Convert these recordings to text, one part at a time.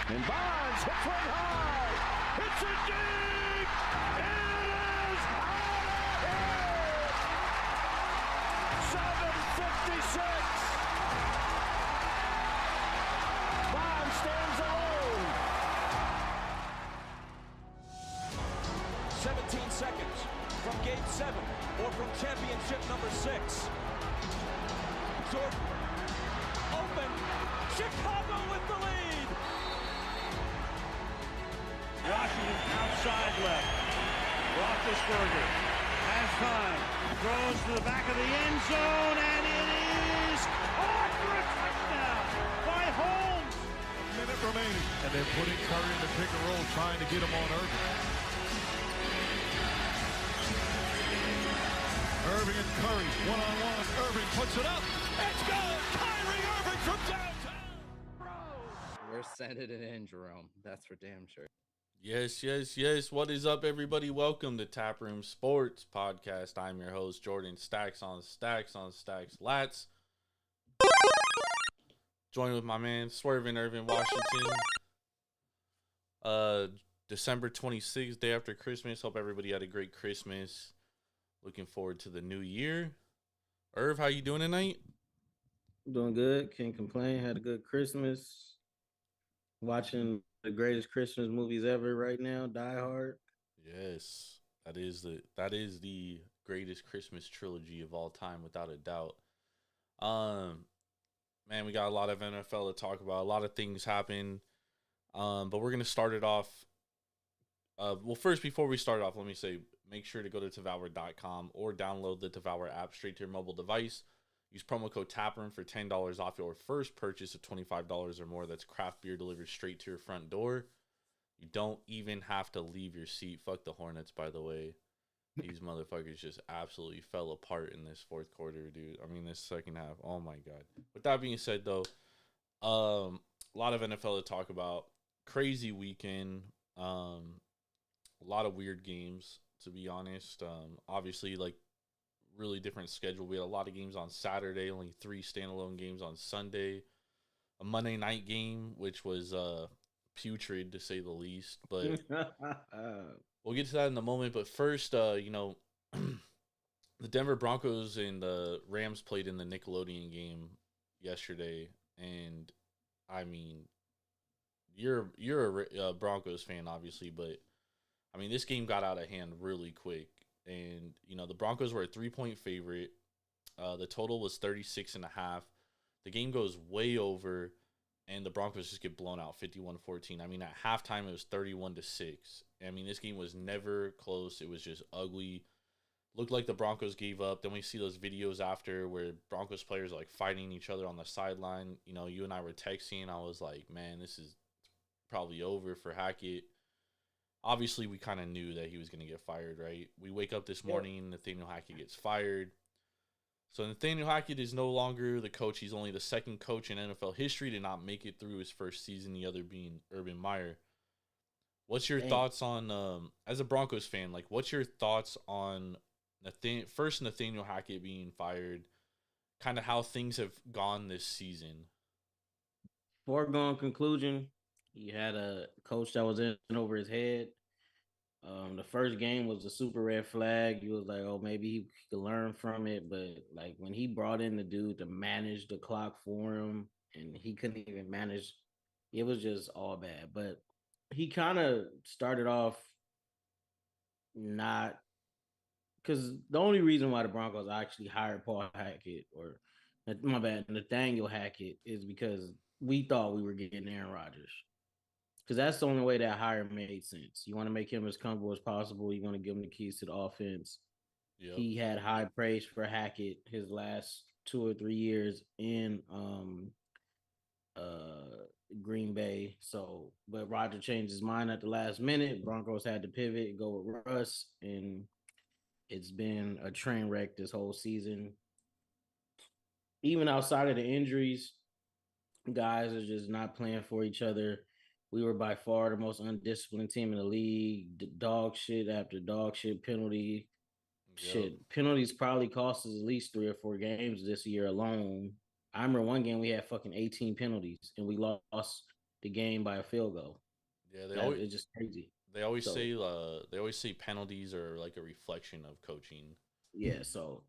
And Bonds hits one high. It's a deep. It is out of here. 7:56. Bonds stands alone. 17 seconds from Game 7 or from championship number 6. Jordan, open. Chicago with the lead. Washington outside left. Roethlisberger has time. Throws to the back of the end zone, and it is caught for a touchdown by Holmes. A minute remaining. And they're putting Curry in the pick and roll, trying to get him on Irving. Irving and Curry, one-on-one. Irving puts it up. It's good. Kyrie Irving from downtown. We're sending it in, Jerome. That's for damn sure. Yes. What is up, everybody? Welcome to Taproom Sports Podcast. I'm your host, Jordan Stacks on Stacks Lats. Joined with my man, Swerving Irvin Washington. December 26th, day after Christmas. Hope everybody had a great Christmas. Looking forward to the new year. Irv, how you doing tonight? Doing good. Can't complain. Had a good Christmas. Watching the greatest Christmas movies ever right now, Die Hard. Yes, that is the greatest Christmas trilogy of all time, without a doubt. Man, we got a lot of NFL to talk about. A lot of things happen. But we're gonna start it off. Well, first, before we start off, let me say, make sure to go to Devour.com or download the Devour app straight to your mobile device. Use promo code TAPROOM for $10 off your first purchase of $25 or more. That's craft beer delivered straight to your front door. You don't even have to leave your seat. Fuck the Hornets, by the way. These motherfuckers just absolutely fell apart in this fourth quarter, dude. I mean, this second half. Oh, my God. With that being said, though, a lot of NFL to talk about. Crazy weekend. A lot of weird games, to be honest. Obviously, like, really different schedule. We had a lot of games on Saturday, only 3 standalone games on Sunday, a Monday night game, which was putrid to say the least, but we'll get to that in a moment. But first, the Denver Broncos and the Rams played in the Nickelodeon game yesterday, and I mean, you're a Broncos fan, obviously, but I mean, this game got out of hand really quick. And, the Broncos were a 3-point favorite. The total was 36.5. The game goes way over, and the Broncos just get blown out 51-14. I mean, at halftime, it was 31-6. I mean, this game was never close. It was just ugly. Looked like the Broncos gave up. Then we see those videos after where Broncos players are, like, fighting each other on the sideline. You and I were texting. I was like, man, this is probably over for Hackett. Obviously, we kind of knew that he was going to get fired, right? We wake up this morning, Nathaniel Hackett gets fired. So Nathaniel Hackett is no longer the coach. He's only the second coach in NFL history to not make it through his first season, the other being Urban Meyer. What's your thoughts on, as a Broncos fan, like, what's your thoughts on Nathaniel Hackett being fired, kind of how things have gone this season? Foregone conclusion. He had a coach that was in over his head. The first game was a super red flag. He was like, oh, maybe he could learn from it. But, like, when he brought in the dude to manage the clock for him and he couldn't even manage, it was just all bad. But he kind of started off not – because the only reason why the Broncos actually hired Paul Hackett Nathaniel Hackett is because we thought we were getting Aaron Rodgers. Because that's the only way that hire made sense. You want to make him as comfortable as possible. You want to give him the keys to the offense. Yep. He had high praise for Hackett his last 2 or 3 years in Green Bay. So, but Roger changed his mind at the last minute. Broncos had to pivot and go with Russ, and it's been a train wreck this whole season. Even outside of the injuries, guys are just not playing for each other. We were by far the most undisciplined team in the league. Dog shit after dog shit, penalty. Yep. Shit. Penalties probably cost us at least 3 or 4 games this year alone. I remember one game we had fucking 18 penalties and we lost the game by a field goal. Yeah, It's just crazy. they always So say penalties are like a reflection of coaching. yeah, so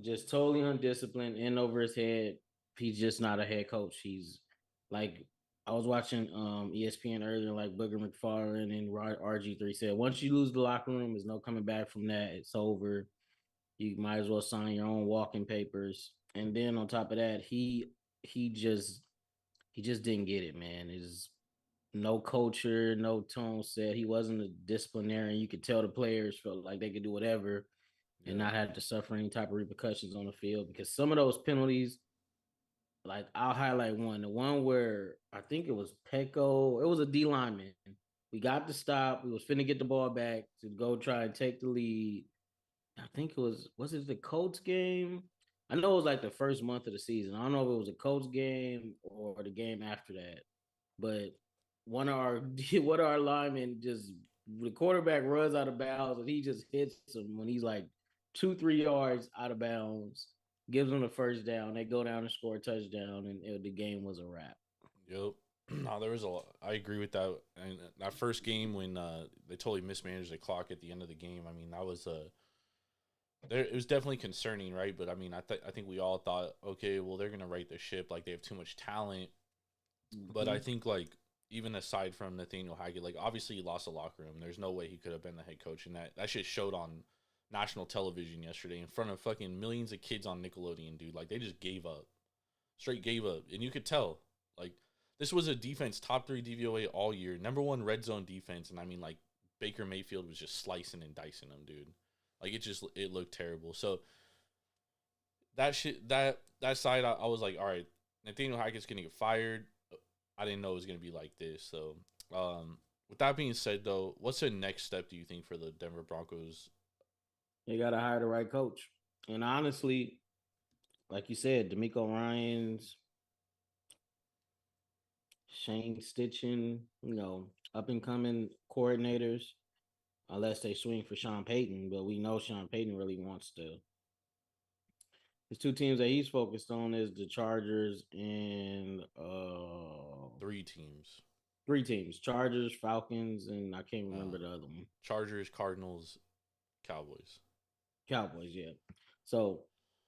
just totally undisciplined, in over his head. He's just not a head coach. He's like I was watching ESPN earlier, like Booger McFarlane and RG3 said, once you lose the locker room, there's no coming back from that. It's over. You might as well sign your own walking papers. And then on top of that, he just he just didn't get it, man. Is no culture, no tone set. He wasn't a disciplinarian. You could tell the players felt like they could do whatever and Yeah, not have to suffer any type of repercussions on the field, because some of those penalties, like I'll highlight one, the one where I think it was Pecco, it was a D lineman. We got the stop. We was finna get the ball back to go try and take the lead. I think was it the Colts game? I know it was like the first month of the season. I don't know if it was a Colts game or the game after that. But one of our linemen just, the quarterback runs out of bounds and he just hits him when he's like 2-3 yards out of bounds, gives them the first down. They go down and score a touchdown, and the game was a wrap. yep. No, there was a lot. I agree with that. And that first game when they totally mismanaged the clock at the end of the game. I mean, that was it was definitely concerning, right? But I mean, I think we all thought, okay, well, they're gonna right the ship. Like they have too much talent. But I think like even aside from Nathaniel Hackett, like obviously he lost the locker room. There's no way he could have been the head coach, and that shit showed on national television yesterday in front of fucking millions of kids on Nickelodeon, dude. Like they just gave up, straight gave up, and you could tell. Like this was a defense top 3 DVOA all year, #1 red zone defense, and I mean like Baker Mayfield was just slicing and dicing them, dude. Like it looked terrible. So that shit that side I was like, all right, Nathaniel Hackett's gonna get fired. I didn't know it was gonna be like this. So with that being said, though, what's the next step do you think for the Denver Broncos? They got to hire the right coach. And honestly, like you said, D'Amico Ryans, Shane Stitchen, up and coming coordinators, unless they swing for Sean Payton. But we know Sean Payton really wants to. His two teams that he's focused on is the Chargers and 3 teams: 3 teams: Chargers, Falcons, and I can't remember the other one. Chargers, Cardinals, Cowboys. Cowboys, yeah. So,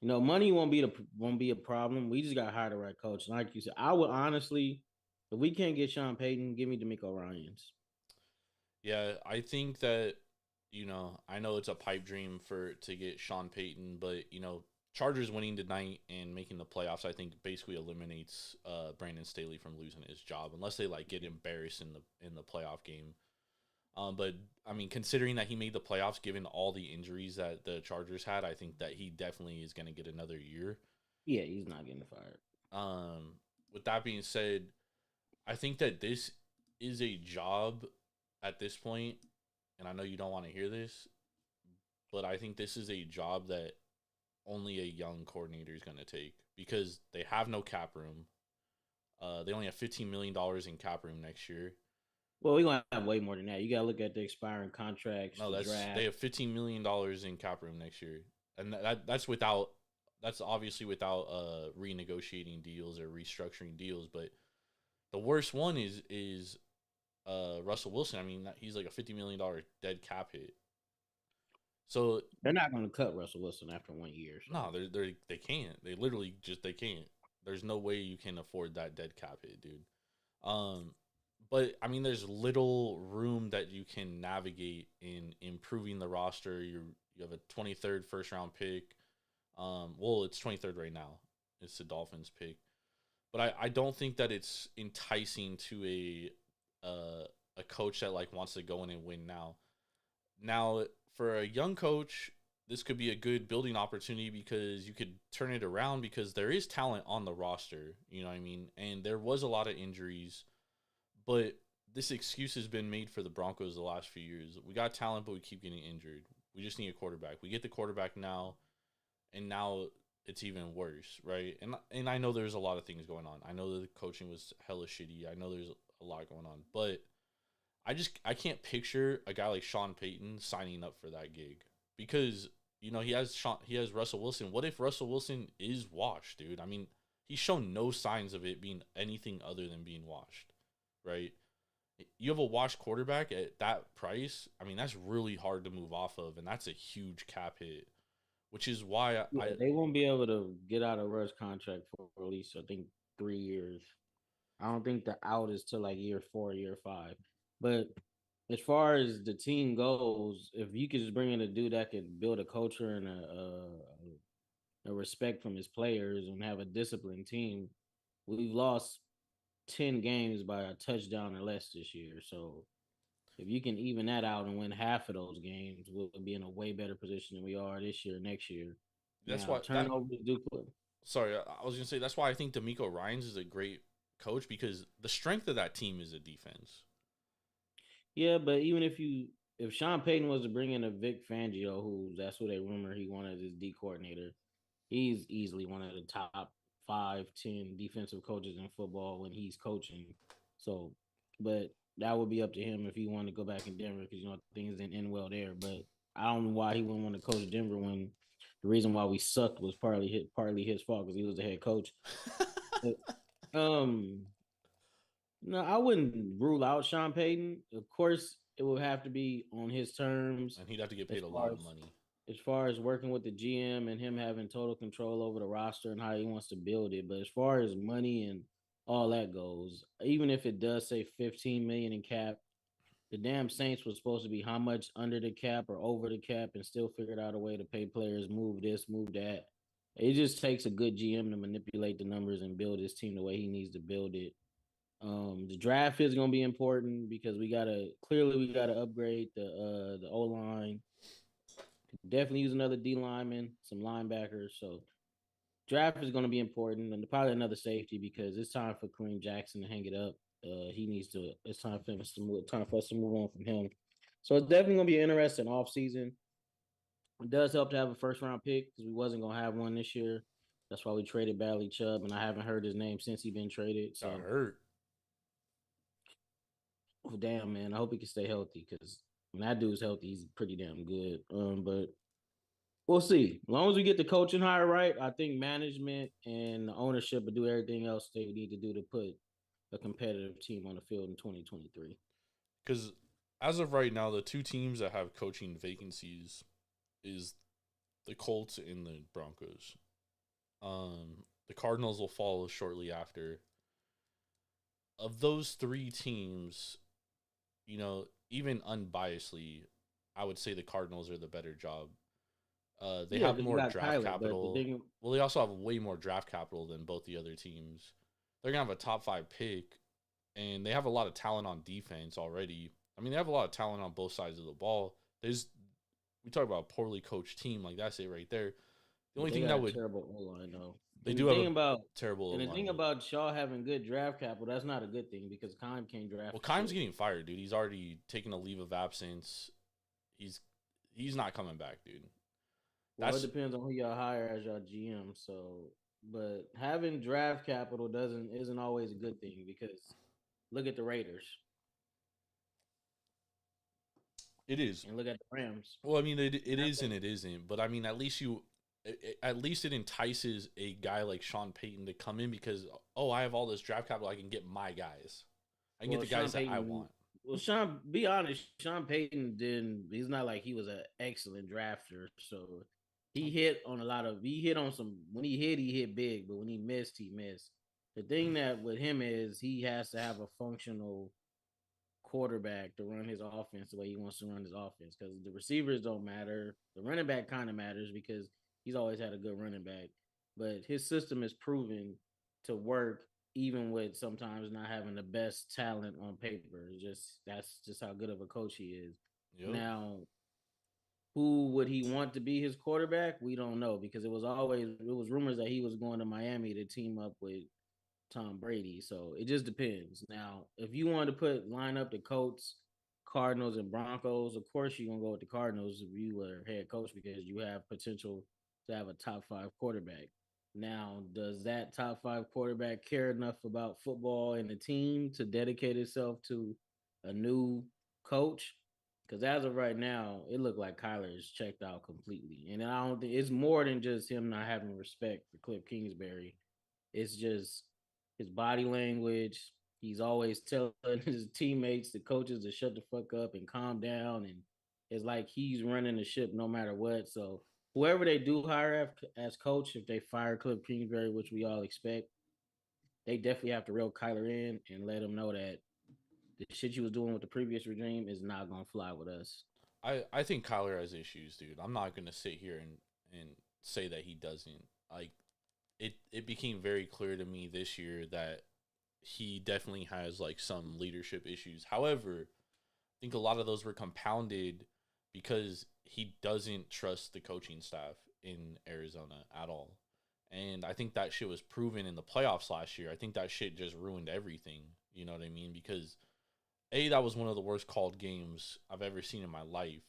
money won't be a problem. We just got to hire the right coach. And like you said, I would honestly, if we can't get Sean Payton, give me D'Amico Ryans. Yeah, I think that I know it's a pipe dream to get Sean Payton, but Chargers winning tonight and making the playoffs, I think basically eliminates Brandon Staley from losing his job unless they like get embarrassed in the playoff game. But I mean, considering that he made the playoffs, given all the injuries that the Chargers had, I think that he definitely is going to get another year. Yeah, he's not getting fired. With that being said, I think that this is a job at this point, and I know you don't want to hear this, but I think this is a job that only a young coordinator is going to take because they have no cap room. They only have $15 million in cap room next year. Well, we're going to have way more than that. You got to look at the expiring contracts. No, they have $15 million in cap room next year. And that's obviously without renegotiating deals or restructuring deals. But the worst one is Russell Wilson. I mean, he's like a $50 million dead cap hit. So they're not going to cut Russell Wilson after 1 year. So. No, they can't. They literally they can't. There's no way you can afford that dead cap hit, dude. But I mean, there's little room that you can navigate in improving the roster. You have a 23rd first round pick. Well, it's 23rd right now. It's the Dolphins pick, but I don't think that it's enticing to a coach that like wants to go in and win now. Now, for a young coach, this could be a good building opportunity because you could turn it around because there is talent on the roster. You know what I mean? And there was a lot of injuries. But this excuse has been made for the Broncos the last few years. We got talent, but we keep getting injured. We just need a quarterback. We get the quarterback now, and now it's even worse, right? And I know there's a lot of things going on. I know that the coaching was hella shitty. I know there's a lot going on. But I can't picture a guy like Sean Payton signing up for that gig. Because, he has Russell Wilson. What if Russell Wilson is washed, dude? I mean, he's shown no signs of it being anything other than being washed. right? You have a washed quarterback at that price. I mean, that's really hard to move off of, and that's a huge cap hit, which is why Yeah, they won't be able to get out of Russ contract for at least I think 3 years. I don't think the out is till like year 4, year 5. But as far as the team goes, if you could just bring in a dude that could build a culture and a respect from his players and have a disciplined team, we've lost 10 games by a touchdown or less this year. So if you can even that out and win half of those games, we'll be in a way better position than we are this year, next year. that's Now, why that. turnovers do play. Sorry, I was gonna say that's why I think D'Amico Ryans is a great coach because the strength of that team is a defense. Yeah, but even if Sean Payton was to bring in a Vic Fangio, who that's who they rumor he wanted as D coordinator, he's easily one of the top 5, 10 defensive coaches in football when he's coaching. So, but that would be up to him if he wanted to go back in Denver because things didn't end well there. But I don't know why he wouldn't want to coach Denver when the reason why we sucked was partly his fault because he was the head coach. But, no, I wouldn't rule out Sean Payton. Of course, it would have to be on his terms And he'd have to get as paid a far lot of as money. as far as working with the GM and him having total control over the roster and how he wants to build it. But as far as money and all that goes, even if it does say 15 million in cap, the damn Saints was supposed to be how much under the cap or over the cap and still figured out a way to pay players, move this, move that. It just takes a good GM to manipulate the numbers and build his team the way he needs to build it. The draft is gonna be important because we gotta upgrade the O line. Definitely use another D lineman, some linebackers. So draft is gonna be important, and probably another safety because it's time for Kareem Jackson to hang it up. He needs to. It's time for us to move. Time for us to move on from him. So it's definitely gonna be an interesting offseason. It does help to have a first round pick because we wasn't gonna have one this year. That's why we traded Bradley Chubb, and I haven't heard his name since he been traded. Got So hurt. oh, damn, man. I hope he can stay healthy because when that dude's healthy, he's pretty damn good. But we'll see. As long as we get the coaching hire right, I think management and the ownership will do everything else they need to do to put a competitive team on the field in 2023. Because as of right now, the two teams that have coaching vacancies is the Colts and the Broncos. The Cardinals will follow shortly after. Of those three teams, even unbiasedly, I would say the Cardinals are the better job. They have more draft capital. Well, they also have way more draft capital than both the other teams. They're going to have a top 5 pick, and they have a lot of talent on defense already. I mean, they have a lot of talent on both sides of the ball. We talk about a poorly coached team, like that's it right there. The only thing that would terrible O-line though. They do have a terrible and the O-line. thing about Shaw having good draft capital, that's not a good thing because Keim can't draft. Well, Keim's getting fired, dude. He's already taken a leave of absence. He's not coming back, dude. Well, it depends on who y'all hire as your GM. So, but having draft capital isn't always a good thing because look at the Raiders. It is. And look at the Rams. Well, I mean, it is and it isn't. But I mean, at least it entices a guy like Sean Payton to come in because I have all this draft capital. I can get my guys. I can get the guys that I want. Well, be honest. Sean Payton didn't. He's not like he was an excellent drafter. So he hit on some. When he hit big. But when he missed, he missed. The thing that with him is he has to have a functional quarterback to run his offense the way he wants to run his offense because the receivers don't matter. The running back kind of matters because he's always had a good running back, but his system is proven to work even with sometimes not having the best talent on paper. That's just how good of a coach he is. Yep. Now, who would he want to be his quarterback? We don't know because it was rumors that he was going to Miami to team up with Tom Brady. So it just depends. Now, if you want to line up the Colts, Cardinals, and Broncos, of course you're gonna go with the Cardinals if you were head coach because you have potential to have a top 5 quarterback. Now, does that top 5 quarterback care enough about football and the team to dedicate itself to a new coach? Because as of right now, it looked like Kyler is checked out completely. And I don't think it's more than just him not having respect for Cliff Kingsbury. It's just his body language. He's always telling his teammates, the coaches, to shut the fuck up and calm down. And it's like he's running the ship no matter what. So whoever they do hire as coach, if they fire Cliff Kingsbury, which we all expect, they definitely have to reel Kyler in and let him know that the shit you was doing with the previous regime is not gonna fly with us. I think Kyler has issues, dude. I'm not gonna sit here and say that he doesn't. Like it became very clear to me this year that he definitely has like some leadership issues. However, I think a lot of those were compounded because he doesn't trust the coaching staff in Arizona at all. And I think that shit was proven in the playoffs last year. I think that shit just ruined everything. You know what I mean? Because A, that was one of the worst called games I've ever seen in my life.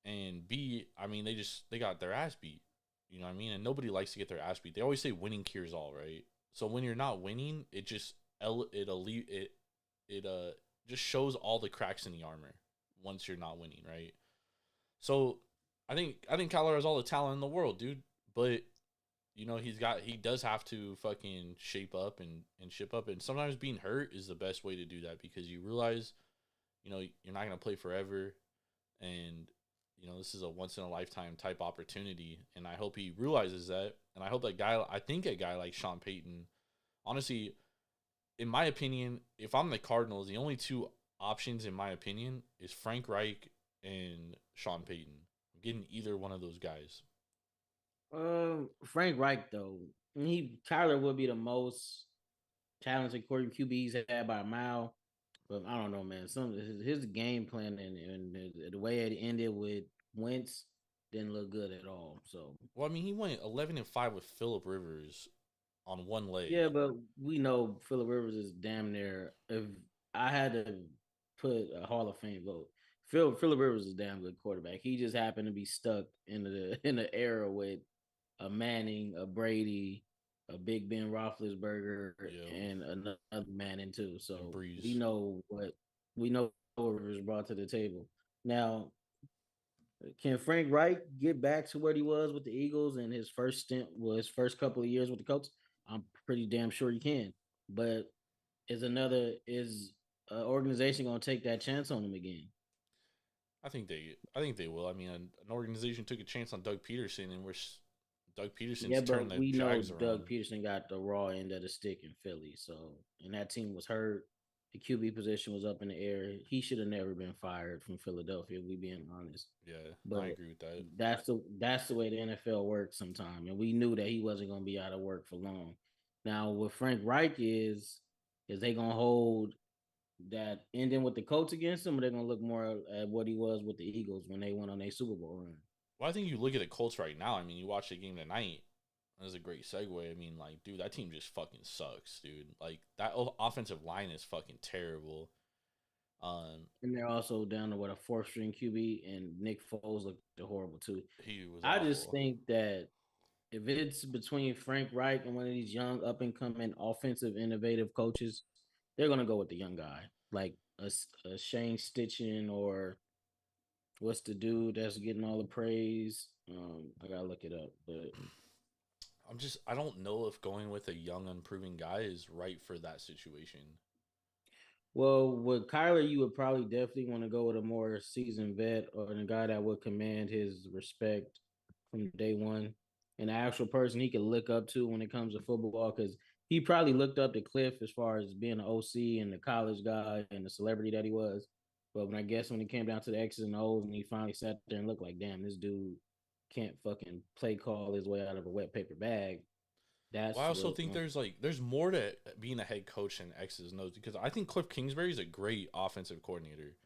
And B, I mean, they got their ass beat. You know what I mean? And nobody likes to get their ass beat. They always say winning cures all, right? So when you're not winning, it just just shows all the cracks in the armor once you're not winning, right? So I think Kyler has all the talent in the world, dude. But you know, he does have to fucking shape up and ship up. And sometimes being hurt is the best way to do that because you realize, you know, you're not gonna play forever, and you know this is a once in a lifetime type opportunity. And I hope he realizes that. And I hope that guy. I think a guy like Sean Payton, honestly, in my opinion, if I'm the Cardinals, the only two options in my opinion is Frank Reich and Sean Payton. I'm getting either one of those guys. Frank Reich though, Kyler would be the most talented QBs had by a mile. But I don't know, man. Some his game plan and the way it ended with Wentz didn't look good at all. So Well, I mean, he went 11-5 with Philip Rivers on one leg. yeah, but we know Phillip Rivers is damn near. If I had to put a Hall of Fame vote, Phillip Rivers is a damn good quarterback. He just happened to be stuck in the era with a Manning, a Brady, a Big Ben Roethlisberger, Yeah, and another Manning too. and So Breeze. we know what Rivers brought to the table. Now, can Frank Reich get back to where he was with the Eagles and his first stint was his first couple of years with the Colts? I'm pretty damn sure he can. But is an organization gonna take that chance on him again? I think they will. I mean, an organization took a chance on Doug Peterson, and Doug Yeah, Peterson's turned but the we know Jags Doug around. Peterson got the raw end of the stick in Philly. So, and that team was hurt. The QB position was up in the air. He should have never been fired from Philadelphia. We being honest, Yeah, I but agree with that. that's the way the NFL works sometimes. And we knew that he wasn't going to be out of work for long. Now, what Frank Reich is they going to hold that ending with the Colts against him, or they're going to look more at what he was with the Eagles when they went on a Super Bowl run? Well, I think you look at the Colts right now. I mean, you watch the game tonight. That's a great segue. I mean, like, dude, that team just fucking sucks, dude. Like that offensive line is fucking terrible. And they're also down to what a fourth string QB, and Nick Foles looked horrible too. He was I just awful. think that if it's between Frank Reich and one of these young up and coming offensive innovative coaches, they're gonna go with the young guy, like a Shane Stitchen or what's the dude that's getting all the praise. I gotta look it up, but I don't know if going with a young, unproven guy is right for that situation. well, with Kyler, you would probably definitely want to go with a more seasoned vet or a guy that would command his respect from day one, an actual person he could look up to when it comes to football. Because he probably looked up to Cliff as far as being an OC and the college guy and the celebrity that he was. But when it came down to the X's and O's, and he finally sat there and looked like, damn, this dude can't fucking play call his way out of a wet paper bag. Well, I That's also what think there's more to being a head coach than X's and O's because I think Cliff Kingsbury is a great offensive coordinator.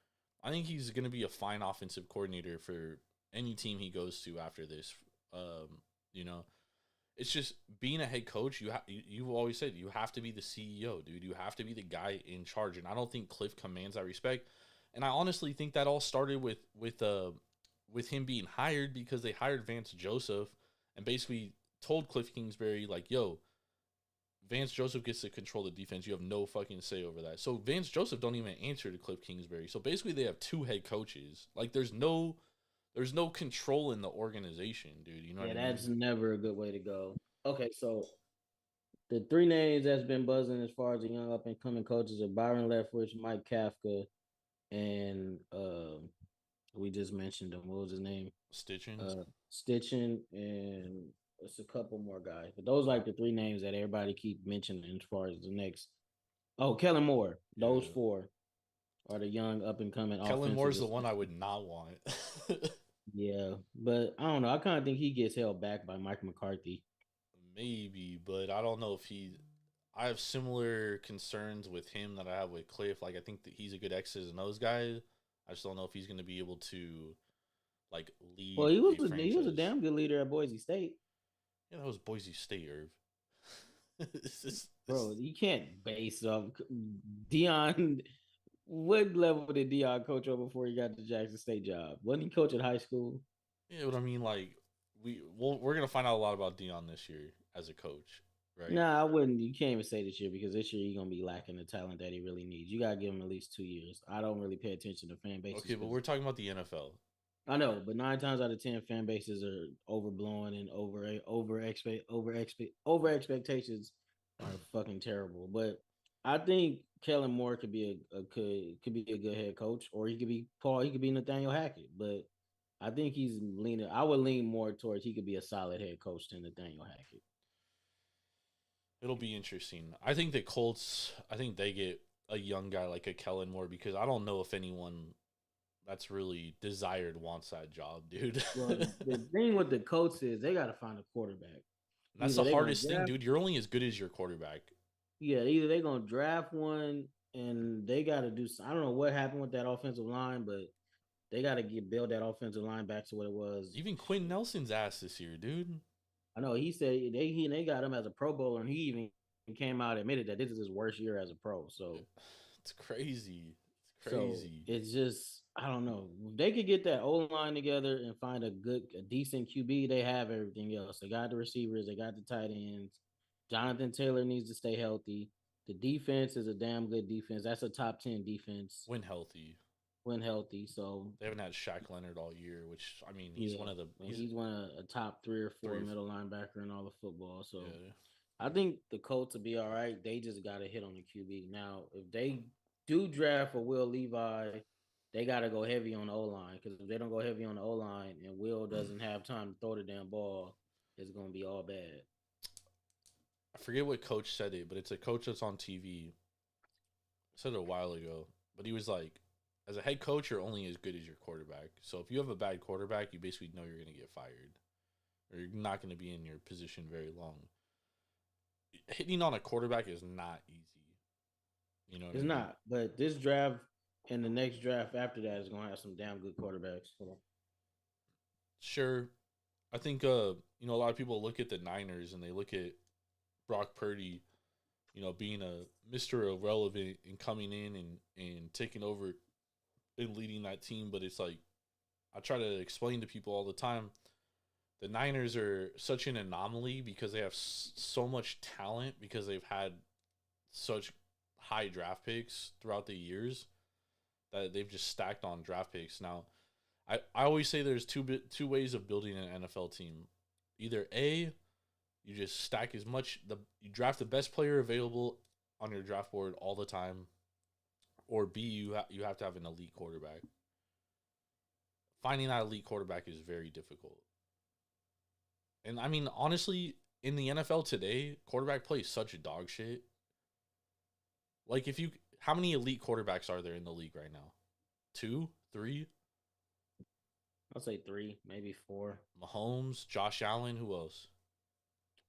I think he's going to be a fine offensive coordinator for any team he goes to after this. You know, it's just being a head coach. You've always said you have to be the CEO, dude. You have to be the guy in charge, and I don't think Cliff commands that respect. And I honestly think that all started with him being hired because they hired Vance Joseph and basically told Cliff Kingsbury like, "Yo, Vance Joseph gets to control the defense. You have no fucking say over that." So Vance Joseph don't even answer to Cliff Kingsbury. So basically, they have two head coaches. Like, there's no control in the organization, dude. You know what yeah, I that's mean? never a good way to go. Okay, so The three names that's been buzzing as far as the young up and coming coaches are Byron Leftwich, Mike Kafka, and we just mentioned him. What was his name? Stitching. Stitching, and it's a couple more guys. But those are like the three names that everybody keep mentioning as far as the next. Oh, Kellen Moore. Those Yeah. four are the young up and coming Kellen offensive. Moore's the one I would not want. Yeah, but I don't know. I kind of think he gets held back by Mike McCarthy. Maybe, but I don't know if he. I have similar concerns with him that I have with Cliff. Like, I think that he's a good X's and O's guy. I just don't know if he's going to be able to, like, Well, lead he was a he was a franchise. damn good leader at Boise State. Yeah, that was Boise State, Irv. Bro, you can't base off Dion. What level did Dion coach on before he got the Jackson State job? Wasn't he coach at high school? Yeah, but I mean, like, we're gonna find out a lot about Dion this year as a coach, right? Nah, I wouldn't. You can't even say this year because this year he's gonna be lacking the talent that he really needs. You gotta give him at least 2 years. I don't really pay attention to fan bases. Okay, but we're talking about the NFL. I know, but 9 times out of 10, fan bases are overblown and over expectations are fucking terrible. But I think Kellen Moore could be could be a good head coach, or he could be Paul. He could be Nathaniel Hackett. But I think he's leaning. I would lean more towards he could be a solid head coach than Nathaniel Hackett. It'll be interesting. I think the Colts. I think they get a young guy like a Kellen Moore because I don't know if anyone that's really desired wants that job, dude. Well, the thing with the Colts is they got to find a quarterback. That's Either the they gonna hardest thing, draft, dude. You're only as good as your quarterback. yeah, either they're gonna draft one and they got to do. I don't know what happened with that offensive line, but they got to build that offensive line back to what it was. Even Quinn Nelson's ass this year, dude. I know he said they got him as a Pro Bowler, and he even came out and admitted that this is his worst year as a pro. So It's crazy. It's so crazy. it's just I don't know. If they could get that O line together and find a decent QB, they have everything else. They got the receivers, they got the tight ends. Jonathan Taylor needs to stay healthy. The defense is a damn good defense. That's a top 10 defense When healthy. when healthy. So They haven't had Shaq Leonard all year, which I mean, he's yeah, one of the he's one of a top 3 or 4 three. middle linebacker in all of football. So Yeah. I think the Colts will be all right. They just got to hit on the QB. Now, if they do draft for Will Levi, they got to go heavy on the O line because if they don't go heavy on the O line and Will doesn't have time to throw the damn ball, it's going to be all bad. I forget what coach said it, but it's a coach that's on TV. Said it a while ago, but he was like, as a head coach, you're only as good as your quarterback. So if you have a bad quarterback, you basically know you're going to get fired, or you're not going to be in your position very long. Hitting on a quarterback is not easy. You know what It's I mean? not. But this draft and the next draft after that is going to have some damn good quarterbacks. Sure. I think a lot of people look at the Niners and they look at Brock Purdy, being a Mr. Irrelevant and coming in and taking over and leading that team, but it's like I try to explain to people all the time, the Niners are such an anomaly because they have so much talent because they've had such high draft picks throughout the years that they've just stacked on draft picks. Now, I always say there's two ways of building an NFL team. Either A, you just stack you draft the best player available on your draft board all the time, or B, you have to have an elite quarterback. Finding that elite quarterback is very difficult. And I mean, honestly, in the NFL today, quarterback play is such a dog shit. Like how many elite quarterbacks are there in the league right now? 2, 3? I'll say 3, maybe 4. Mahomes, Josh Allen, who else?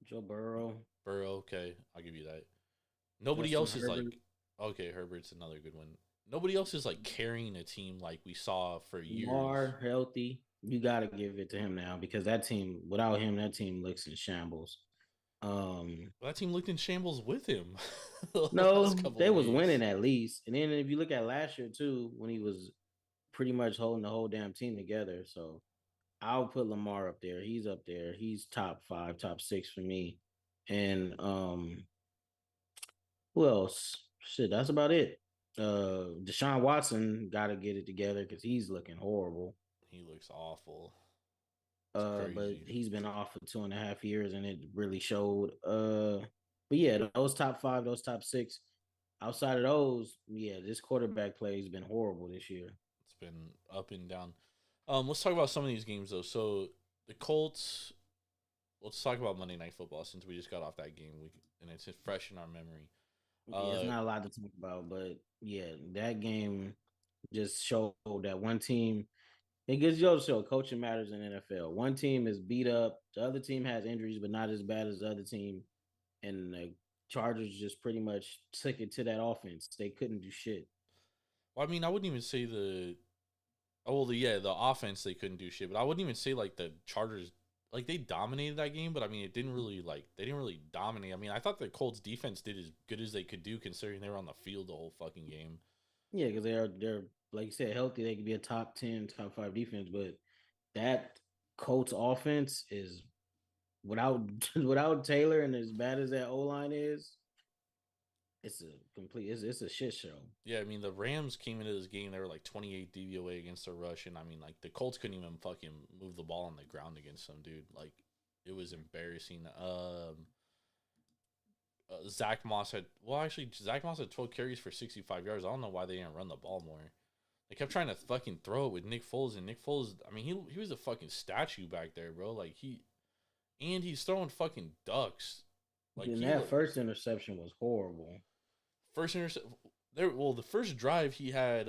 Joe Burrow. Burrow, okay, I'll give you that. Nobody Justin else is Herbert. like, okay, Herbert's another good one. Nobody else is like carrying a team like we saw for years. Lamar healthy. You got to give it to him now because that team, without him, that team looks in shambles. Well, that team looked in shambles with him. No, they was winning at least. And then if you look at last year too, when he was pretty much holding the whole damn team together. So I'll put Lamar up there. He's up there. He's top 5, top 6 for me. And who else? Shit, that's about it. Deshaun Watson got to get it together because he's looking horrible. He looks awful. But he's been off for 2.5 years, and it really showed. But yeah, those top five, those top six, outside of those, yeah, this quarterback play has been horrible this year. It's been up and down. Let's talk about some of these games though. So the Colts. Let's talk about Monday Night Football since we just got off that game week and it's fresh in our memory. Yeah, it's Uh, not a lot to talk about, but yeah, that game just showed that one team. It gives you to show coaching matters in NFL. One team is beat up, the other team has injuries, but not as bad as the other team. And the Chargers just pretty much took it to that offense. They couldn't do shit. well, I mean, I wouldn't even say the. Oh, well, the offense they couldn't do shit, but I wouldn't even say like the Chargers like they dominated that game, but I mean, it didn't really like they didn't really dominate. I mean, I thought the Colts defense did as good as they could do considering they were on the field the whole fucking game. Yeah, because they're like you said, healthy. They could be a top 10, top five defense, but that Colts offense is without without Taylor and as bad as that O line is, it's a complete it's a shit show. Yeah, I mean the Rams came into this game, they were like 28 DVOA against the rush, and I mean like the Colts couldn't even fucking move the ball on the ground against them, dude. Like it was embarrassing. Zach Moss had Zach Moss had 12 carries for 65 yards. I don't know why they didn't run the ball more. They kept trying to fucking throw it with Nick Foles, and Nick Foles, I mean he was a fucking statue back there, bro. Like he's throwing fucking ducks. Like And that first interception was horrible. first interception. There, well, the first drive he had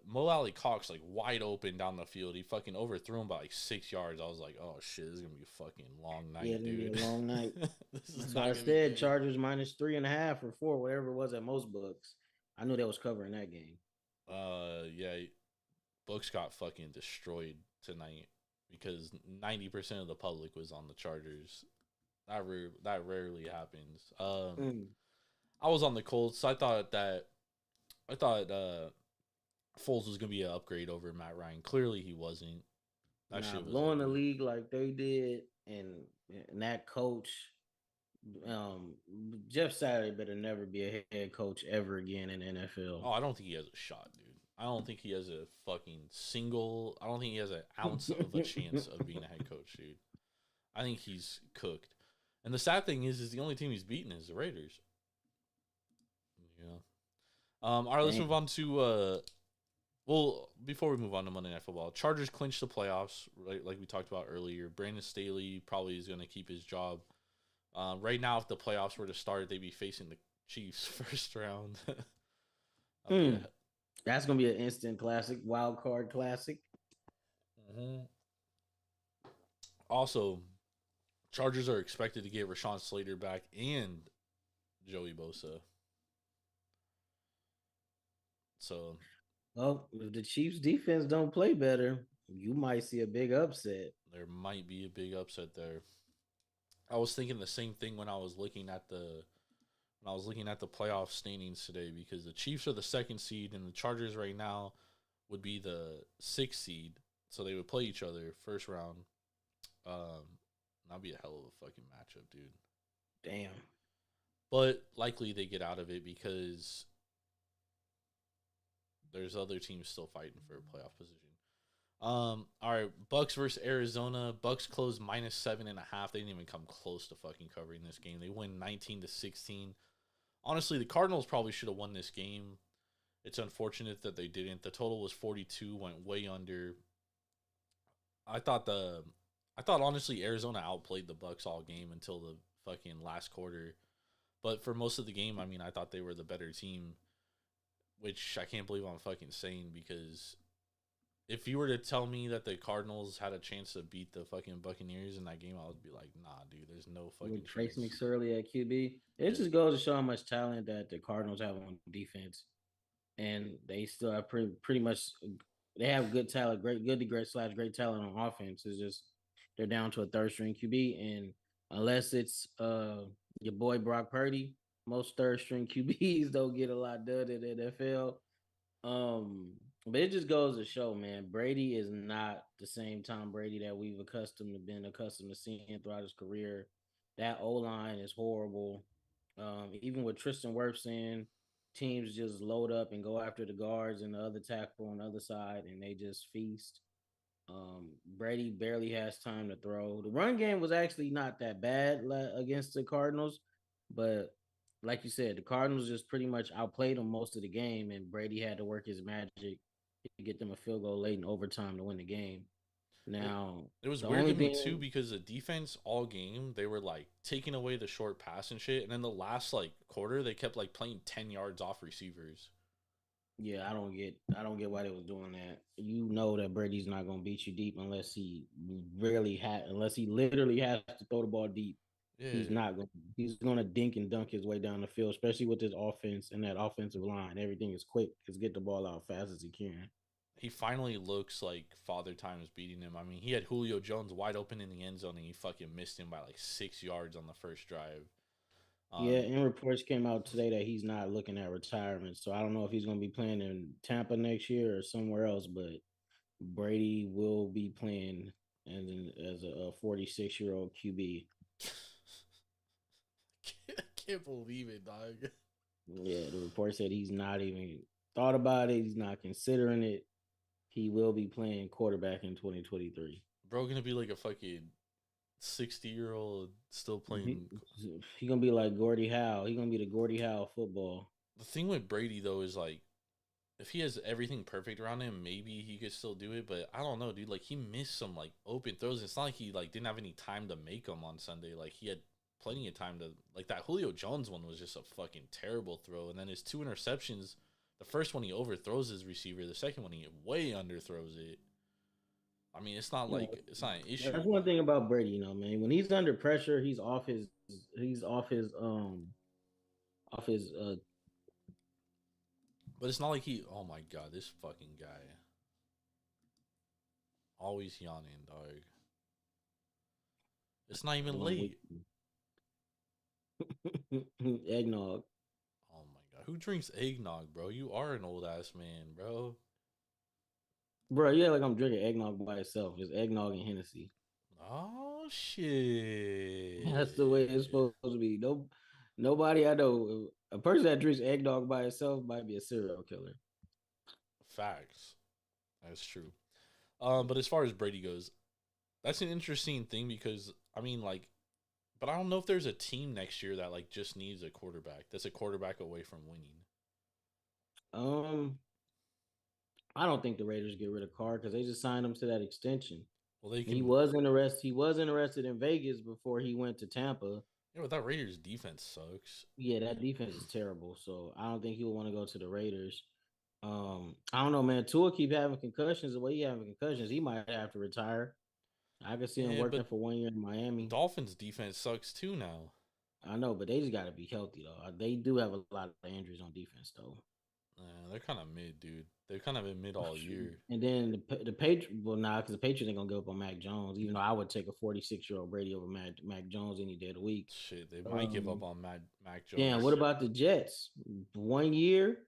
Mo Alley Cox like wide open down the field. He fucking overthrew him by like 6 yards. I was like, oh shit, this is gonna be a fucking long night, Yeah, dude. be a long night. This is That's not why I gonna be said good. Chargers minus 3.5 or 4, whatever it was at most books. I knew they was covering that game. Yeah, books got fucking destroyed tonight because 90% of the public was on the Chargers. That rarely happens. I was on the Colts. I thought Foles was gonna be an upgrade over Matt Ryan. Clearly, he wasn't. That Nah, shit was blowing the ugly. league like they did, and that coach, um, Jeff Saturday better never be a head coach ever again in the NFL. Oh, I don't think he has a shot, dude. I don't think he has a fucking single. I don't think he has an ounce of a chance of being a head coach, dude. I think he's cooked. And the sad thing is the only team he's beaten is the Raiders. Yeah. All right, let's move on to well, before we move on to Monday Night Football, Chargers clinched the playoffs, right? Like we talked about earlier. Brandon Staley probably is going to keep his job. Right now, if the playoffs were to start, they'd be facing the Chiefs first round. That's gonna be an instant classic, wild card classic. Mm-hmm. Also, Chargers are expected to get Rashawn Slater back and Joey Bosa. So, Well, if the Chiefs defense don't play better, you might see a big upset. there might be a big upset there. I was thinking the same thing when I was looking at the playoff standings today because the Chiefs are the second seed and the Chargers right now would be the 6th seed, so they would play each other first round. That'd be a hell of a fucking matchup, dude. Damn. But likely they get out of it because there's other teams still fighting for a playoff position. All right, Bucks versus Arizona. Bucks closed -7.5. They didn't even come close to fucking covering this game. They win 19-16. Honestly, the Cardinals probably should have won this game. It's unfortunate that they didn't. The total was 42, went way under. I thought honestly Arizona outplayed the Bucks all game until the fucking last quarter. But for most of the game, I mean, I thought they were the better team, which I can't believe I'm fucking saying because if you were to tell me that the Cardinals had a chance to beat the fucking Buccaneers in that game, I would be like, nah, dude, there's no fucking With Trace chance. McSorley at QB, it just goes to show how much talent that the Cardinals have on defense, and they still have pretty much they have good talent, good to great / great talent on offense. It's just they're down to a third string QB, and unless it's your boy Brock Purdy, most third string QBs don't get a lot done in the NFL. But it just goes to show, man, Brady is not the same Tom Brady that we've been accustomed to seeing throughout his career. That O line is horrible. Even with Tristan Wirfs in, teams just load up and go after the guards and the other tackle on the other side, and they just feast. Brady barely has time to throw. The run game was actually not that bad against the Cardinals, but like you said, the Cardinals just pretty much outplayed them most of the game, and Brady had to work his magic to get them a field goal late in overtime to win the game. It, Now, it was the weird only to me too thing, because the defense all game they were like taking away the short pass and shit, and then the last like quarter they kept like playing 10 yards off receivers. yeah, I don't get why they was doing that. You know that Brady's not gonna beat you deep unless he literally has to throw the ball deep. He's Yeah, not going. He's going to dink and dunk his way down the field, especially with his offense and that offensive line. Everything is quick. Just get the ball out fast as he can. he finally looks like Father Time is beating him. I mean, he had Julio Jones wide open in the end zone, and he fucking missed him by like 6 yards on the first drive. Yeah, Um, and reports came out today that he's not looking at retirement. So I don't know if he's going to be playing in Tampa next year or somewhere else. But Brady will be playing as a 46-year-old QB. I can't believe it, dog. Yeah, the report said he's not even thought about it. He's not considering it. He will be playing quarterback in 2023. Bro, gonna be like a fucking 60-year-old still He, playing. he gonna be like Gordie Howe. He gonna be the Gordie Howe of football. The thing with Brady though is like if he has everything perfect around him, maybe he could still do it. But I don't know, dude. Like he missed some like open throws. It's not like he like didn't have any time to make them on Sunday. Like he had plenty of time to like that Julio Jones one was just a fucking terrible throw. And then his 2 interceptions, the first one he overthrows his receiver. The second one he way underthrows it. I mean, it's not You like know, it's not an issue, that's one but thing about Brady. Man, when he's under pressure, he's off his it's not like he. Oh my god, this fucking guy always yawning, dog. It's not even doing late. eggnog. Oh my god, who drinks eggnog, bro? You are an old ass man, bro. Bro, yeah, like I'm drinking eggnog by itself. It's eggnog and Hennessy. Oh shit. That's the way it's supposed to be. No, nobody I know, a person that drinks eggnog by itself might be a serial killer. Facts. That's true. But as far as Brady goes, that's an interesting thing because I mean, like, but I don't know if there's a team next year that like just needs a quarterback. That's a quarterback away from winning. Um, I don't think the Raiders get rid of Carr because they just signed him to that extension. Well, they He can. was interested. He was interested in Vegas before he went to Tampa. Yeah, but that Raiders defense sucks. Yeah, that defense is terrible. So I don't think he would want to go to the Raiders. I don't know, man. Tua keep having concussions. The way he having concussions, he might have to retire. I could see him Yeah, working but for 1 year in the Miami. Dolphins defense sucks too now. I know, but they just got to be healthy though. They do have a lot of injuries on defense though. They're kind of mid, dude. They've kind of been mid all year. And then the Patriots, well, nah, because the Patriots ain't gonna give up on Mac Jones. Even though I would take a 46-year-old Brady over Mac Jones any day of the week. Shit, they might give up on Mac Damn, Jones. what about the Jets? 1 year?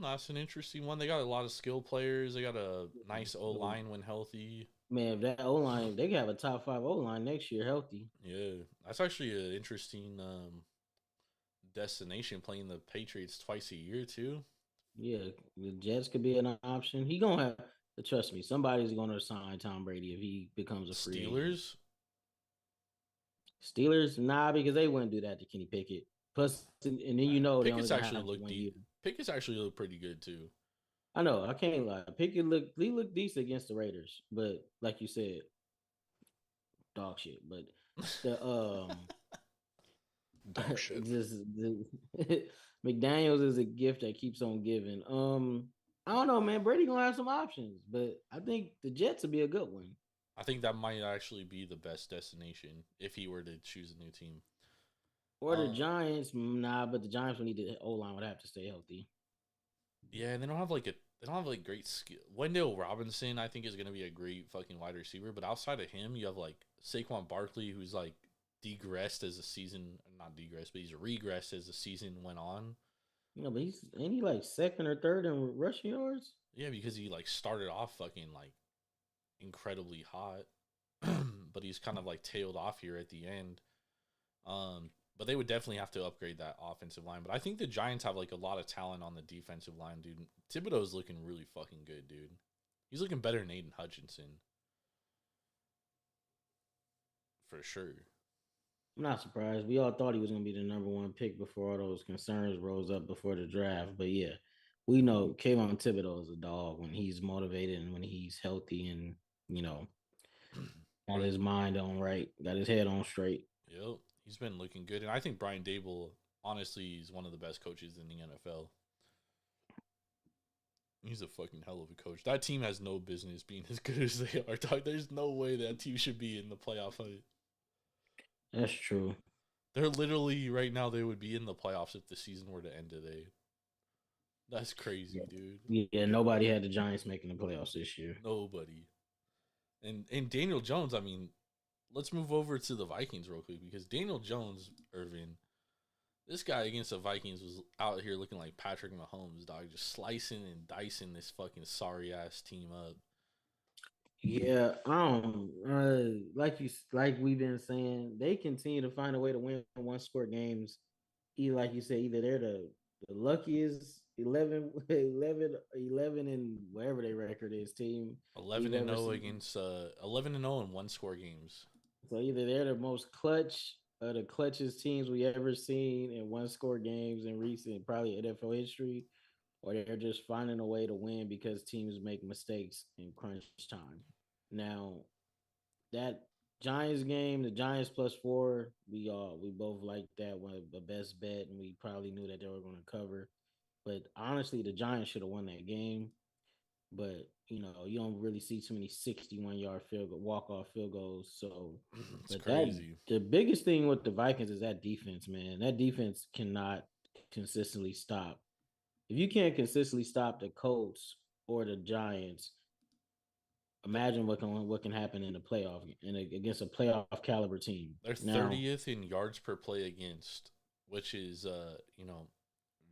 That's an interesting one. They got a lot of skill players. They got a nice O line when healthy. Man, if that O line, they could have a top 5 O line next year healthy. Yeah, that's actually an interesting destination playing the Patriots twice a year too. Yeah, the Jets could be an option. He gonna have, trust me, somebody's gonna sign Tom Brady if he becomes a free agent. Steelers. Steelers, nah, because they wouldn't do that to Kenny Pickett. Plus, and then they only Pickett's gonna actually have look 1 year. deep. Pickett's actually look pretty good too. I know, I can't lie. Pickett looked decent against the Raiders, but like you said, dog shit. But the Dog shit. McDaniels is a gift that keeps on giving. I don't know, man. Brady gonna have some options, but I think the Jets would be a good one. I think that might actually be the best destination if he were to choose a new team. Or the Giants, nah, but the Giants would need the O line would have to stay healthy. Yeah, and they don't have like great skill. Wendell Robinson, I think, is gonna be a great fucking wide receiver, but outside of him, you have like Saquon Barkley, who's like degressed as the season, not degressed, but he's regressed as the season went on. You know, but ain't he like second or third in rushing yards? Yeah, because he like started off fucking like incredibly hot, but he's kind of like tailed off here at the end. But they would definitely have to upgrade that offensive line. But I think the Giants have like a lot of talent on the defensive line, dude. Thibodeau's looking really fucking good, dude. He's looking better than Aiden Hutchinson. For sure. I'm not surprised. We all thought he was going to be the number one pick before all those concerns rose up before the draft. But yeah, we know Kayvon Thibodeau is a dog when he's motivated and when he's healthy and, you know, got his mind on right, got his head on straight. Yep, he's been looking good, and I think Brian Dable, honestly, is one of the best coaches in the NFL. He's a fucking hell of a coach. That team has no business being as good as they are. Dog. There's no way that team should be in the playoff hunt. That's true. They're literally right now. They would be in the playoffs if the season were to end today. That's crazy, dude. Yeah, nobody had the Giants making the playoffs this year. Nobody. And Daniel Jones. I mean, let's move over to the Vikings real quick because Daniel Jones, Irvin, this guy against the Vikings was out here looking like Patrick Mahomes, dog, just slicing and dicing this fucking sorry ass team up. Yeah, like we've been saying, they continue to find a way to win one score games. Either like you said, either they're the luckiest 11 and whatever their record is team 11-0 against 11-0 in one score games. So either they're the most clutch or the clutchest teams we ever seen in one score games in recent probably NFL history, or they're just finding a way to win because teams make mistakes in crunch time. Now, that Giants game, the Giants +4, we both liked that one, the best bet, and we probably knew that they were going to cover. But honestly, the Giants should have won that game. But you know, you don't really see too many 61-yard walk-off field goals. So, it's but crazy. The biggest thing with the Vikings is that defense, man. That defense cannot consistently stop. If you can't consistently stop the Colts or the Giants, imagine what can happen in the playoff and against a playoff caliber team. They're 30th in yards per play against, which is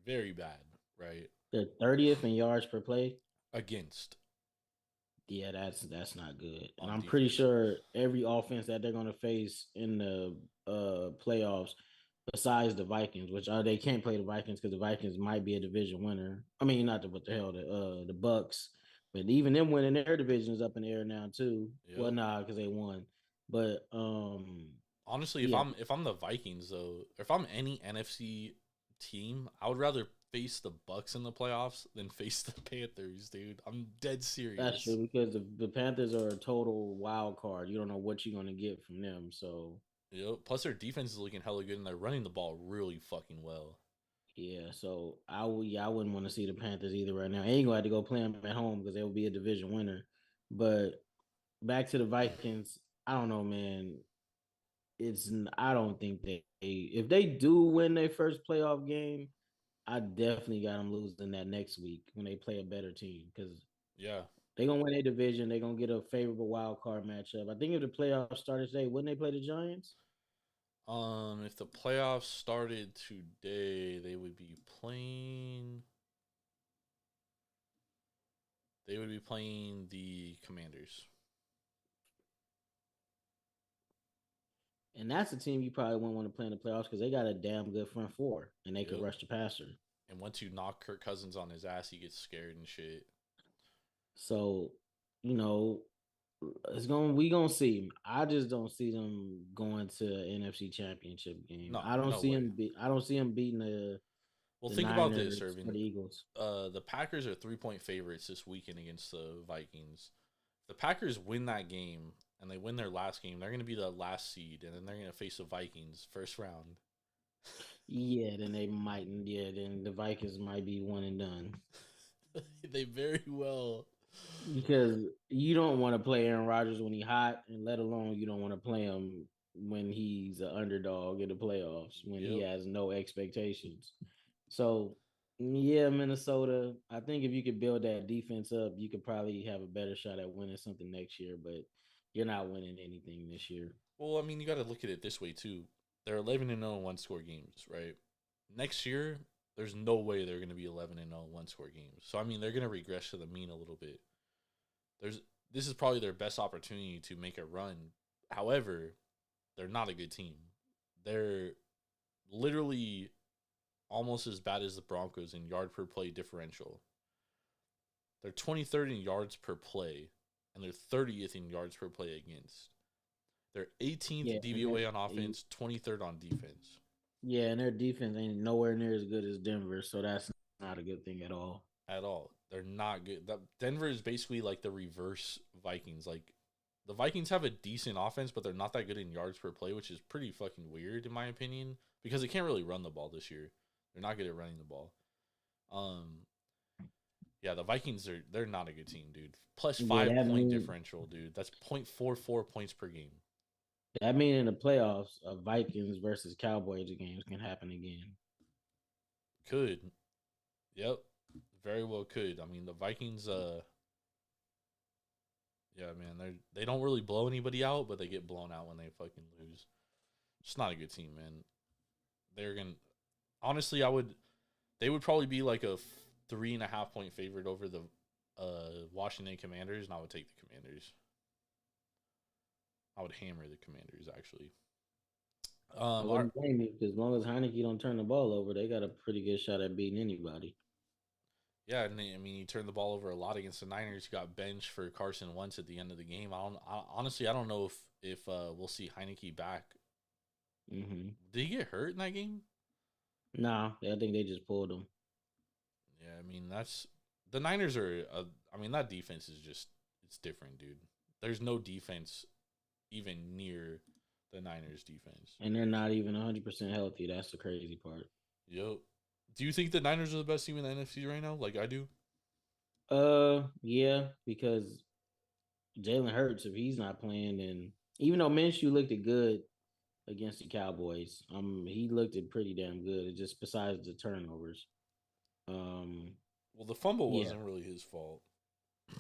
very bad, right? They're 30th in yards per play against. Yeah, that's not good. And I'm defense. pretty sure every offense that they're going to face in the playoffs, besides the Vikings, which they can't play the Vikings because the Vikings might be a division winner. I mean, not the Bucks, but even them winning their division is up in the air now too. Yep. Well, nah, because they won. But honestly, if I'm the Vikings though, if I'm any NFC team, I would rather face the Bucks in the playoffs than face the Panthers, dude. I'm dead serious. That's true because the Panthers are a total wild card. You don't know what you're going to get from them. So, yep. Plus, their defense is looking hella good, and they're running the ball really fucking well. Yeah, so I wouldn't want to see the Panthers either right now. I ain't gonna have to go play them at home because they will be a division winner. But back to the Vikings, I don't know, man. I don't think if they do win their first playoff game, I definitely got them losing that next week when they play a better team because they're gonna win their division. They're gonna get a favorable wild card matchup. I think if the playoffs started today, wouldn't they play the Giants? If the playoffs started today, they would be playing. They would be playing the Commanders. And that's a team you probably wouldn't want to play in the playoffs because they got a damn good front four and they could rush the passer. And once you knock Kirk Cousins on his ass, he gets scared and shit. So, we gonna see. I just don't see them going to NFC Championship game. No, I don't see him beating the. Well, think about this, Irvin. The Eagles. The Packers are 3-point favorites this weekend against the Vikings. If the Packers win that game and they win their last game, they're going to be the last seed, and then they're going to face the Vikings first round. Yeah, then they might. Yeah, then the Vikings might be one and done. They very well. Because you don't want to play Aaron Rodgers when he's hot, and let alone you don't want to play him when he's an underdog in the playoffs, when he has no expectations. So, yeah, Minnesota, I think if you could build that defense up, you could probably have a better shot at winning something next year, but you're not winning anything this year. Well, I mean, you got to look at it this way, too. They're 11-0 in one-score games, right? Next year, there's no way they're going to be 11-0 one-score games. So, I mean, they're going to regress to the mean a little bit. This is probably their best opportunity to make a run. However, they're not a good team. They're literally almost as bad as the Broncos in yard per play differential. They're 23rd in yards per play, and they're 30th in yards per play against. They're 18th Yeah, and DVOA on offense, 23rd on defense. yeah, and their defense ain't nowhere near as good as Denver, so that's not a good thing at all. At all. They're not good. Denver is basically like the reverse Vikings. Like the Vikings have a decent offense, but they're not that good in yards per play, which is pretty fucking weird in my opinion because they can't really run the ball this year. They're not good at running the ball. Yeah, the Vikings they're not a good team, dude. Plus Yeah, 5 point differential, dude. That's 0.44 points per game. that mean in the playoffs, Vikings versus Cowboys games can happen again. Could. Yep. Very well could. I mean the Vikings yeah, man, they don't really blow anybody out, but they get blown out when they fucking lose. It's not a good team, man. They're gonna honestly they would probably be like a 3.5 point favorite over the Washington Commanders, and I would take the Commanders. I would hammer the Commanders actually. I wouldn't blame you because as long as Heineke don't turn the ball over, they got a pretty good shot at beating anybody. Yeah, and I mean, he turned the ball over a lot against the Niners. He got benched for Carson Wentz at the end of the game. Honestly, I don't know if we'll see Heineke back. Mm-hmm. Did he get hurt in that game? Nah, I think they just pulled him. Yeah, I mean the Niners are. I mean that defense is just it's different, dude. There's no defense even near the Niners defense, and they're not even 100% healthy. That's the crazy part. Yep. Do you think the Niners are the best team in the NFC right now? Like I do. Yeah, because Jalen Hurts, if he's not playing, then even though Minshew looked good against the Cowboys, he looked it pretty damn good. It just besides the turnovers. Well, the fumble yeah, wasn't really his fault.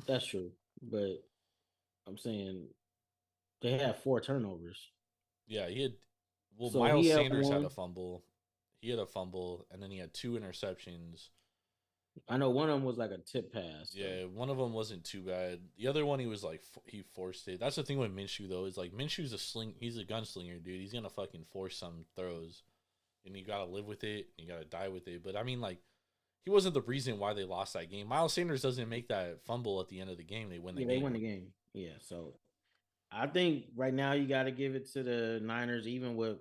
that's true, but I'm saying they had 4 turnovers. Yeah, he had. Well, So Miles he had Sanders had one. a fumble. He had a fumble, and then he had 2 interceptions. I know one of them was like a tip pass. Yeah, one of them wasn't too bad. The other one, he was like he forced it. That's the thing with Minshew though, is like Minshew's he's a gunslinger, dude. He's gonna fucking force some throws, and you gotta live with it. You gotta die with it. But I mean, like, he wasn't the reason why they lost that game. Miles Sanders doesn't make that fumble at the end of the game. They win the game. They win the game. Yeah, so I think right now you got to give it to the Niners, even with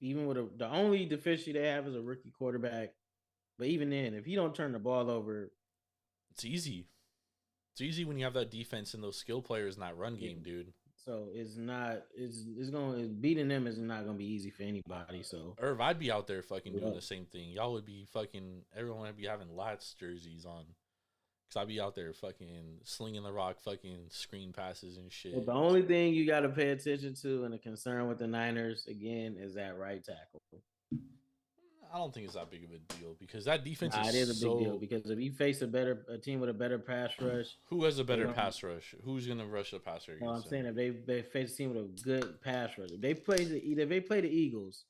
the only deficiency they have is a rookie quarterback. But even then, if you don't turn the ball over, it's easy. It's easy when you have that defense and those skill players in that run game, dude. So it's not beating them is not gonna be easy for anybody. So Irv, I'd be out there fucking doing the same thing. Y'all would be fucking everyone would be having Lats jerseys on. Cause I'd be out there fucking slinging the rock, fucking screen passes and shit. Well, the only thing you got to pay attention to and the concern with the Niners again is that right tackle. I don't think it's that big of a deal because that defense it is a big deal because if you face a team with a better pass rush, who has a better pass rush? Who's gonna rush the passer? No, I'm saying if they face a team with a good pass rush, if they play the Eagles,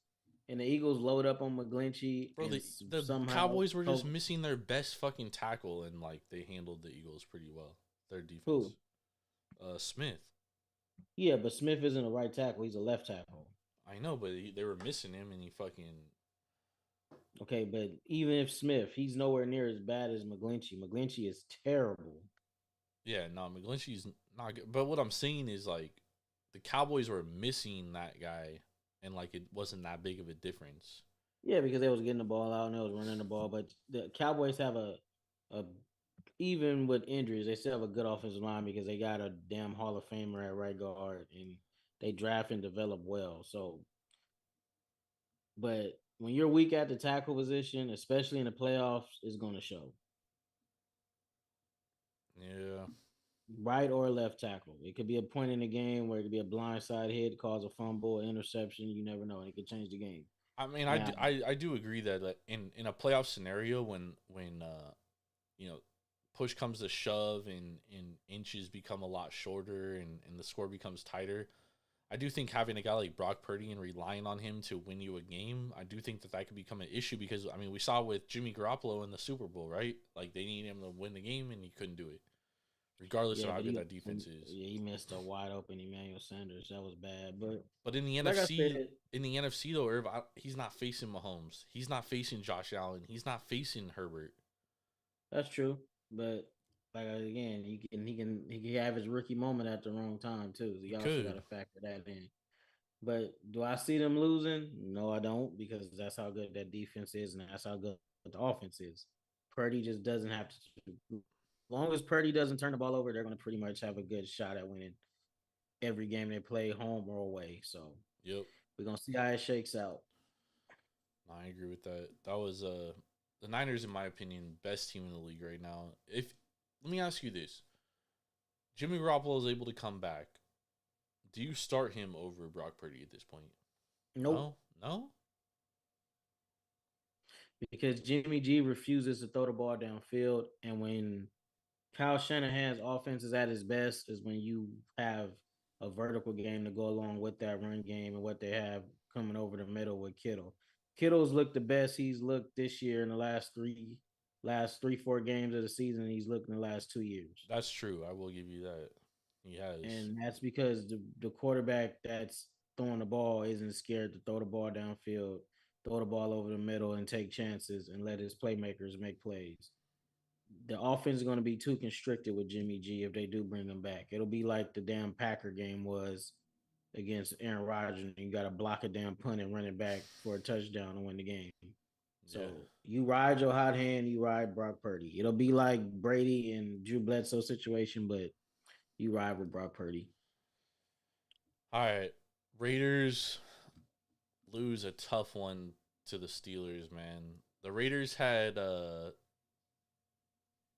and the Eagles load up on McGlinchey, bro, the Cowboys were just missing their best fucking tackle, and like they handled the Eagles pretty well. Their defense. Who? Smith. Yeah, but Smith isn't a right tackle; he's a left tackle. I know, but they were missing him, and he fucking. Okay, but even if Smith, he's nowhere near as bad as McGlinchey. McGlinchey is terrible. Yeah, no, McGlinchey's not good. But what I'm saying is like the Cowboys were missing that guy, and like it wasn't that big of a difference. Yeah, because they was getting the ball out and they was running the ball. But the Cowboys have a even with injuries, they still have a good offensive line because they got a damn Hall of Famer at right guard, and they draft and develop well. So, but when you're weak at the tackle position, especially in the playoffs, it's going to show. Yeah. Right or left tackle. It could be a point in the game where it could be a blindside hit, cause a fumble, interception. You never know. It could change the game. I mean, I do agree that in a playoff scenario when you know push comes to shove and inches become a lot shorter and the score becomes tighter, I do think having a guy like Brock Purdy and relying on him to win you a game, I do think that could become an issue because, I mean, we saw with Jimmy Garoppolo in the Super Bowl, right? Like, they needed him to win the game, and he couldn't do it, regardless of how good that defense is. Yeah, he missed a wide-open Emmanuel Sanders. That was bad. But in the NFC, though, Irv, he's not facing Mahomes. He's not facing Josh Allen. He's not facing Herbert. That's true, but like again, he can have his rookie moment at the wrong time too. So you also got to factor that in. But do I see them losing? No, I don't, because that's how good that defense is, and that's how good the offense is. Purdy just doesn't have to. As long as Purdy doesn't turn the ball over, they're going to pretty much have a good shot at winning every game they play, home or away. So Yep. we're gonna see how it shakes out. I agree with that. That was the Niners, in my opinion, best team in the league right now. If Let me ask you this: Jimmy Garoppolo is able to come back. Do you start him over Brock Purdy at this point? Nope, No, no. because Jimmy G refuses to throw the ball downfield, and when Kyle Shanahan's offense is at its best, is when you have a vertical game to go along with that run game and what they have coming over the middle with Kittle. Kittle's looked the best he's looked this year in the last three, 4 games of the season. He's looked in the last 2 years. That's true. I will give you that. He has. And that's because the quarterback that's throwing the ball isn't scared to throw the ball downfield, throw the ball over the middle, and take chances and let his playmakers make plays. The offense is going to be too constricted with Jimmy G if they do bring him back. It'll be like the damn Packer game was against Aaron Rodgers, and you got to block a damn punt and run it back for a touchdown to win the game. So Yeah. you ride your hot hand, you ride Brock Purdy. It'll be like Brady and Drew Bledsoe situation, but you ride with Brock Purdy. All right. Raiders lose a tough one to the Steelers, man. The Raiders had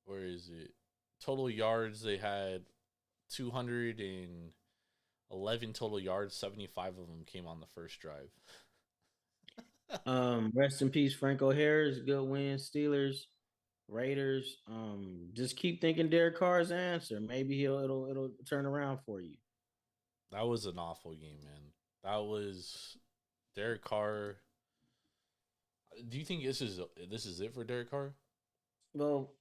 where is it? Total yards, they had 211 total yards, 75 of them came on the first drive. Rest in peace, Franco Harris. Good win, Steelers, Raiders. Just keep thinking Derek Carr's answer. Maybe it'll turn around for you. That was an awful game, man. That was Derek Carr. Do you think this is it for Derek Carr? Well,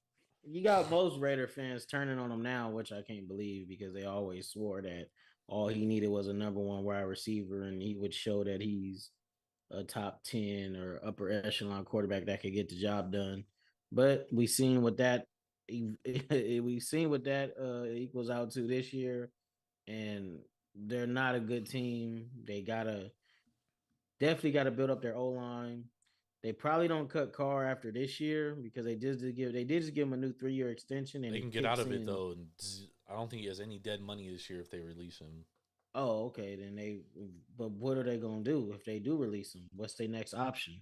you got most Raider fans turning on him now, which I can't believe because they always swore that all he needed was a number one wide receiver, and he would show that he's a top 10 or upper echelon quarterback that could get the job done. But we've seen what that equals out to this year, and they're not a good team. They definitely gotta build up their O line. They probably don't cut Carr after this year because they did just give him a new 3-year extension, and They it can get out kicks of it in. though, and I don't think he has any dead money this year if they release him. Oh, okay. Then but what are they gonna do if they do release him? What's their next option?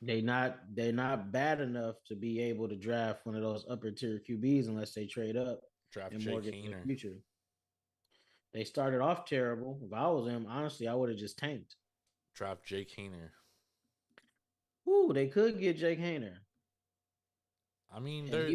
They're not bad enough to be able to draft one of those upper tier QBs unless they trade up Draft and Jake mortgage their Hayner. future. They started off terrible. If I was them, honestly, I would have just tanked. Draft Jake Hayner. Ooh, they could get Jake Hayner, I mean, and they're.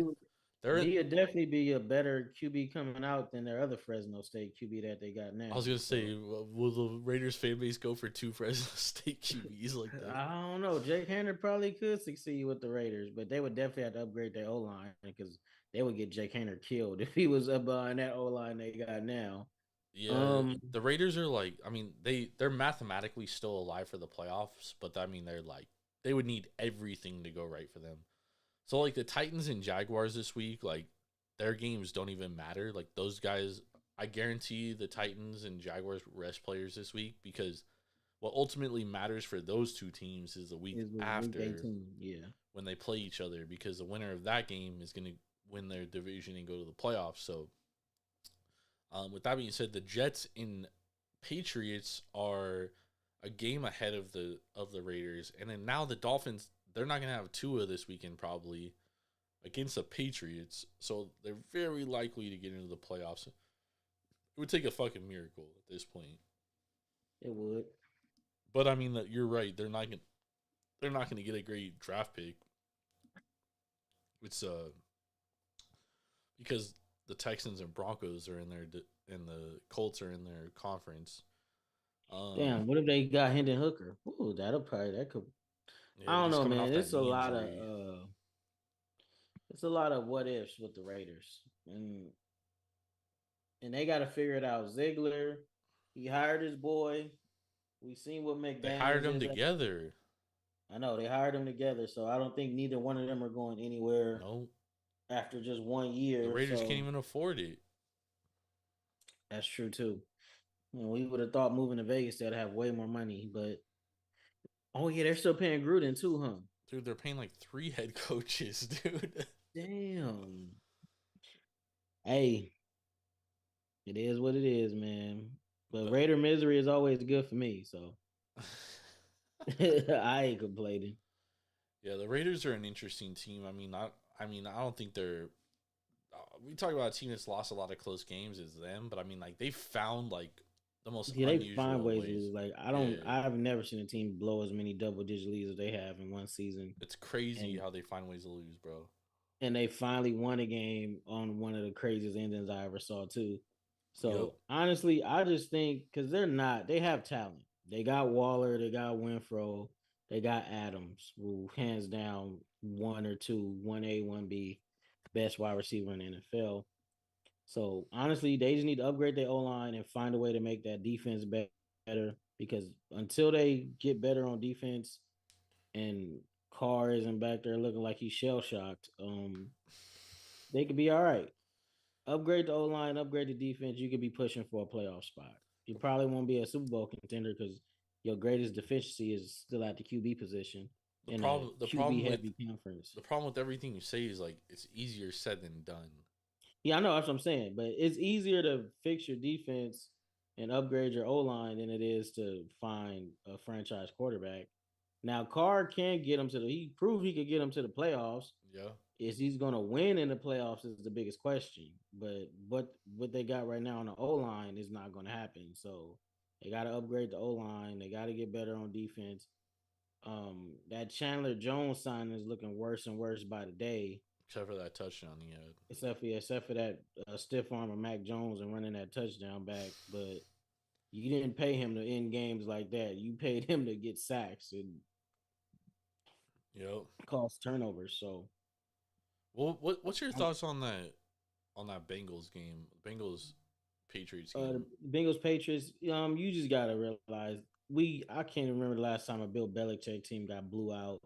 he would definitely be a better QB coming out than their other Fresno State QB that they got now. I was gonna So say, will the Raiders fan base go for two Fresno State QBs like that? I don't know. Jake Hayner probably could succeed with the Raiders, but they would definitely have to upgrade their O line because they would get Jake Hayner killed if he was up behind that O line they got now. Yeah, Um, the Raiders are like, I mean, they're mathematically still alive for the playoffs, but I mean, they're like, they would need everything to go right for them. So like the Titans and Jaguars this week, like their games don't even matter. Like those guys, I guarantee the Titans and Jaguars rest players this week because what ultimately matters for those two teams is the week is week after 18. Yeah. when they play each other because the winner of that game is going to win their division and go to the playoffs. So, with that being said, the Jets and Patriots are a game ahead of the Raiders, and then now the Dolphins, they're not going to have Tua this weekend probably against the Patriots, so they're very likely to get into the playoffs. It would take a fucking miracle at this point. It would. But I mean that you're right. They're not going to get a great draft pick. It's because the Texans and Broncos are in there and the Colts are in their conference. Damn, what if they got Hendon Hooker? Ooh, that could. Yeah, I don't he's know, coming man. off that knee injury. It's a lot of what ifs with the Raiders, and they got to figure it out. Ziegler, he hired his boy. We seen what They hired McDaniel's them is. together. I know they hired them together, so I don't think neither one of them are going anywhere No, after just one the year. Raiders So can't even afford it. that's true too. And we would have thought moving to Vegas they'd have way more money, but oh yeah, they're still paying Gruden too, huh? Dude, they're paying like 3 head coaches, dude. Damn. Hey, it is what it is, man. But But Raider misery is always good for me, so I ain't complaining. yeah, the Raiders are an interesting team. I don't think they're. We talk about a team that's lost a lot of close games is them, but I mean, like they found like the most Yeah, they find unusual ways to ways. lose. Like Yeah, I've never seen a team blow as many double digit leads as they have in one season. it's crazy And how they find ways to lose, bro. and they finally won a game on one of the craziest endings I ever saw too. Yep. So honestly, I just think because they have talent. They got Waller, they got Winfro, they got Adams, who hands down one or two, 1A, 1B, best wide receiver in the NFL. So honestly, they just need to upgrade their O line and find a way to make that defense better because until they get better on defense and Carr isn't back there looking like he's shell shocked, they could be all right. Upgrade the O line, upgrade the defense. You could be pushing for a playoff spot. You probably won't be a Super Bowl contender because your greatest deficiency is still at the QB position The in a problem, the QB problem with heavy conference. the problem with everything you say is like it's easier said than done. Yeah, I know that's what I'm saying, but it's easier to fix your defense and upgrade your O line than it is to find a franchise quarterback. Now, Carr can get him to the. He proved he could get him to the playoffs. Yeah. Is he's going to win in the playoffs is the biggest question. But what they got right now on the O line is not going to happen. So they got to upgrade the O line. They got to get better on defense. That Chandler Jones sign is looking worse and worse by the day. Except for that touchdown he had. Except for that stiff arm of Mac Jones and running that touchdown back. But you didn't pay him to end games like that. You paid him to get sacks and Yep. cause turnovers. So Well, what's your thoughts on that Bengals game, Bengals Patriots game? Bengals Patriots, you just gotta realize I can't remember the last time a Bill Belichick team got blew out.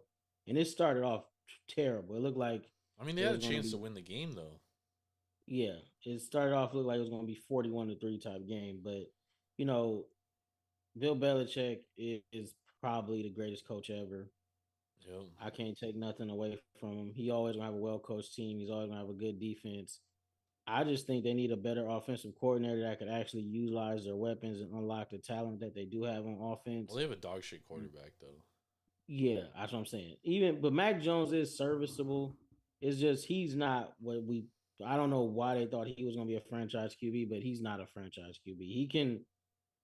And it started off terrible. It looked like I mean, they it had a was gonna chance be to win the game though. yeah, it started off looked like it was gonna be 41-3 type game. But you know, Bill Belichick is probably the greatest coach ever. Yep. I can't take nothing away from him. He always gonna have a well coached team. He's always gonna have a good defense. I just think they need a better offensive coordinator that could actually utilize their weapons and unlock the talent that they do have on Well, offense. they have a dog shit quarterback though. Yeah, that's what I'm saying. But Mac Jones is serviceable. It's just he's not what we. I don't know why they thought he was going to be a franchise QB, but he's not a franchise QB. He can,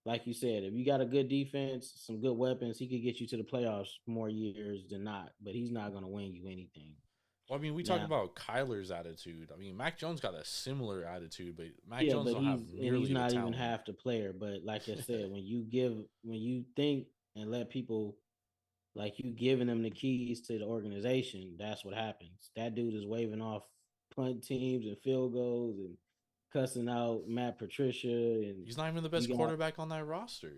like you said, if you got a good defense, some good weapons, he could get you to the playoffs more years than not. But he's not going to win you anything. Well, I mean, we talk Now, about Kyler's attitude. I mean, Mac Jones got a similar attitude, but Mac yeah, Jones but don't have he's nearly the not even talent. half the player. But like I said, when you think and let people like you giving them the keys to the organization, that's what happens. That dude is waving off punt teams and field goals and cussing out Matt Patricia and He's not even the best you got quarterback on that roster.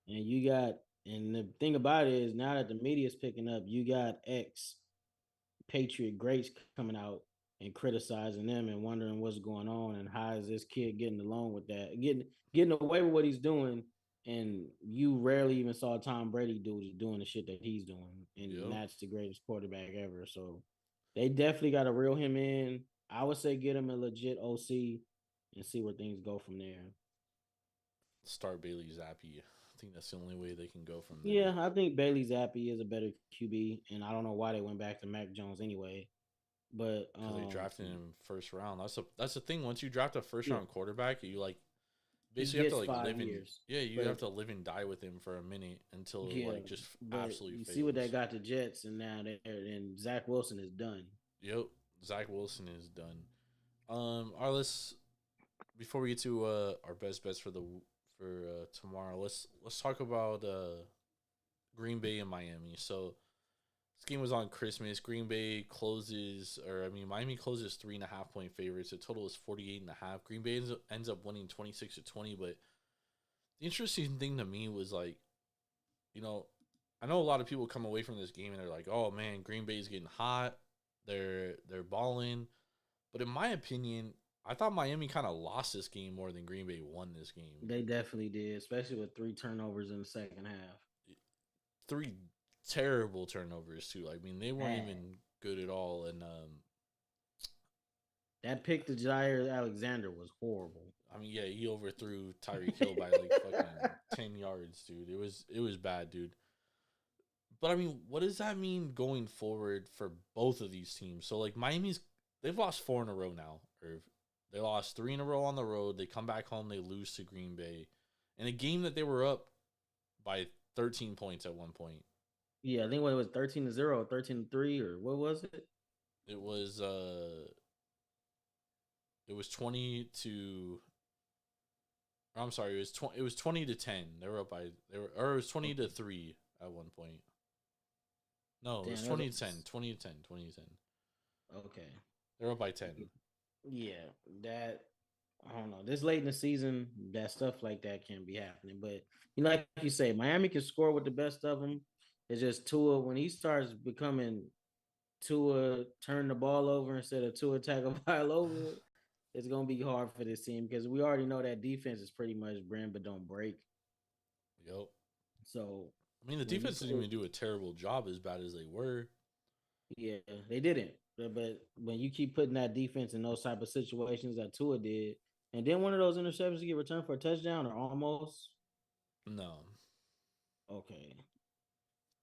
and the thing about it is now that the media's picking up, you got ex Patriot greats coming out and criticizing them and wondering what's going on and how is this kid getting along with that, getting away with what he's doing. And you rarely even saw Tom Brady doing the shit that he's doing, and Yep. that's the greatest quarterback ever. So they definitely got to reel him in. I would say get him a legit OC and see where things go from there. Start Bailey Zappi. I think that's the only way they can go from there. Yeah, I think Bailey Zappi is a better QB, and I don't know why they went back to Mac Jones anyway. But Because they drafted him first round. That's the thing. Once you draft a first yeah, round quarterback, you like he basically have to gets like live 5 years. you But have to live and die with him for a minute until it yeah, like just but absolutely you see what fails. that got the Jets, and now and Zach Wilson is done. Yep. Zach Wilson is done. Our let's before we get to our best bets for tomorrow, let's talk about Green Bay and Miami. So this game was on Christmas. Miami closes 3.5 point favorites. The total is 48.5. Green Bay ends up winning 26-20. But the interesting thing to me was like, you know, I know a lot of people come away from this game and they're like, oh man, Green Bay's getting hot. They're balling. But in my opinion, I thought Miami kind of lost this game more than Green Bay won this game. They definitely did, especially with 3 turnovers in the second half. 3 terrible turnovers too. I mean, they weren't Bad. even good at all. And That pick to Jair Alexander was horrible. I mean, yeah, he overthrew Tyreek Hill by like fucking 10 yards, dude. It was bad, dude. But I mean, what does that mean going forward for both of these teams? So like they've lost 4 in a row now, or they lost 3 in a row on the road. They come back home, they lose to Green Bay in a game that they were up by 13 points at one point. Yeah, I think what it was 13-0, 13-3, or what was it? It was 20 to. I'm sorry, it was 20 to 10. They were up by or it was 20 to 3 at one point. No, it was 20 to 10, 20 to 10, 20 to 10. Okay. They're up by 10. Yeah, that I don't know. This late in the season, that stuff like that can't be happening. But like you say, Miami can score with the best of them. It's just Tua when he starts becoming Tua turn the ball over instead of Tua Tagovailoa. It's gonna be hard for this team because we already know that defense is pretty much brand but don't break. Yep. So I mean, the defense didn't even do a terrible job as bad as they were. yeah, they didn't. But when you keep putting that defense in those type of situations that Tua did, and then one of those interceptions get returned for a touchdown or almost. No. Okay.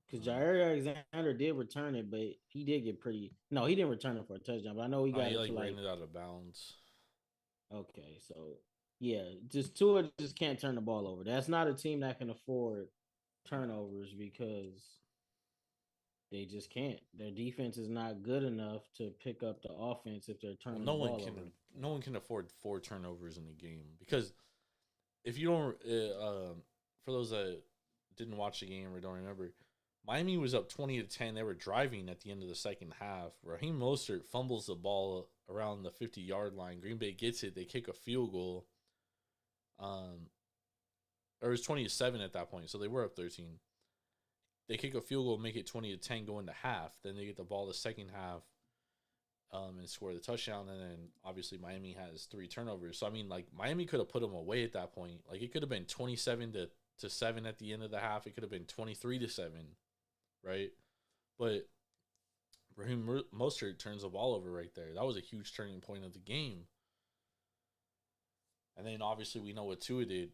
Because Jair Alexander did return it, but he did get pretty. No, he didn't return it for a touchdown, but I know he got He it like to like. ran it out of bounds. Okay, so yeah, just Tua just can't turn the ball over. That's not a team that can afford turnovers because they just can't. Their defense is not good enough to pick up the offense if they're turning the ball over. No one can afford 4 turnovers in a game because if you don't, for those that didn't watch the game or don't remember, Miami was up 20 to 10. They were driving at the end of the second half. Raheem Mostert fumbles the ball around the 50-yard line. Green Bay gets it. They kick a field goal. Or it was 20 to 7 at that point, so they were up 13. They kick a field goal, make it 20 to 10, go into half. Then they get the ball the second half, and score the touchdown. And then obviously Miami has 3 turnovers. So I mean, like Miami could have put them away at that point. Like it could have been 27 to 7 at the end of the half. It could have been 23 to 7, right? But Raheem Mostert turns the ball over right there. That was a huge turning point of the game. And then obviously we know what Tua did.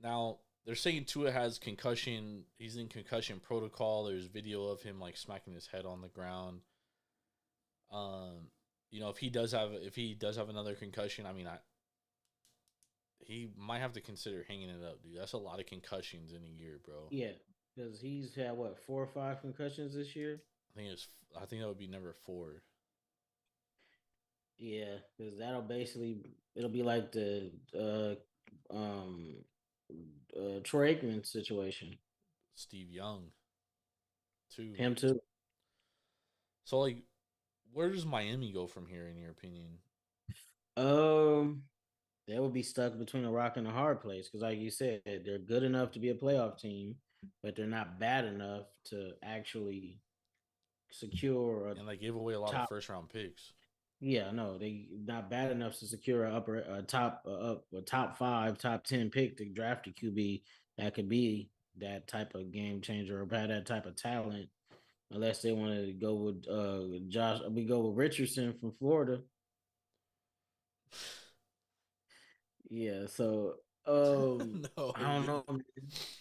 Now they're saying Tua has concussion. He's in concussion protocol. There's video of him like smacking his head on the ground. If he does have another concussion, I mean, he might have to consider hanging it up, dude. That's a lot of concussions in a year, bro. Yeah, because he's had what 4 or 5 concussions this year. I think that would be number 4. Yeah, because it'll be like the Troy Aikman situation. Steve Young, too. Him too. So like, where does Miami go from here, in your opinion? They would be stuck between a rock and a hard place because, like you said, they're good enough to be a playoff team, but they're not bad enough to actually secure And they gave away a lot of first round picks. Yeah, no, they not bad enough to secure a top 5, top 10 pick to draft a QB that could be that type of game changer or have that type of talent, unless they want to go with Josh. We go with Richardson from Florida. Yeah, so No, I don't know. Man.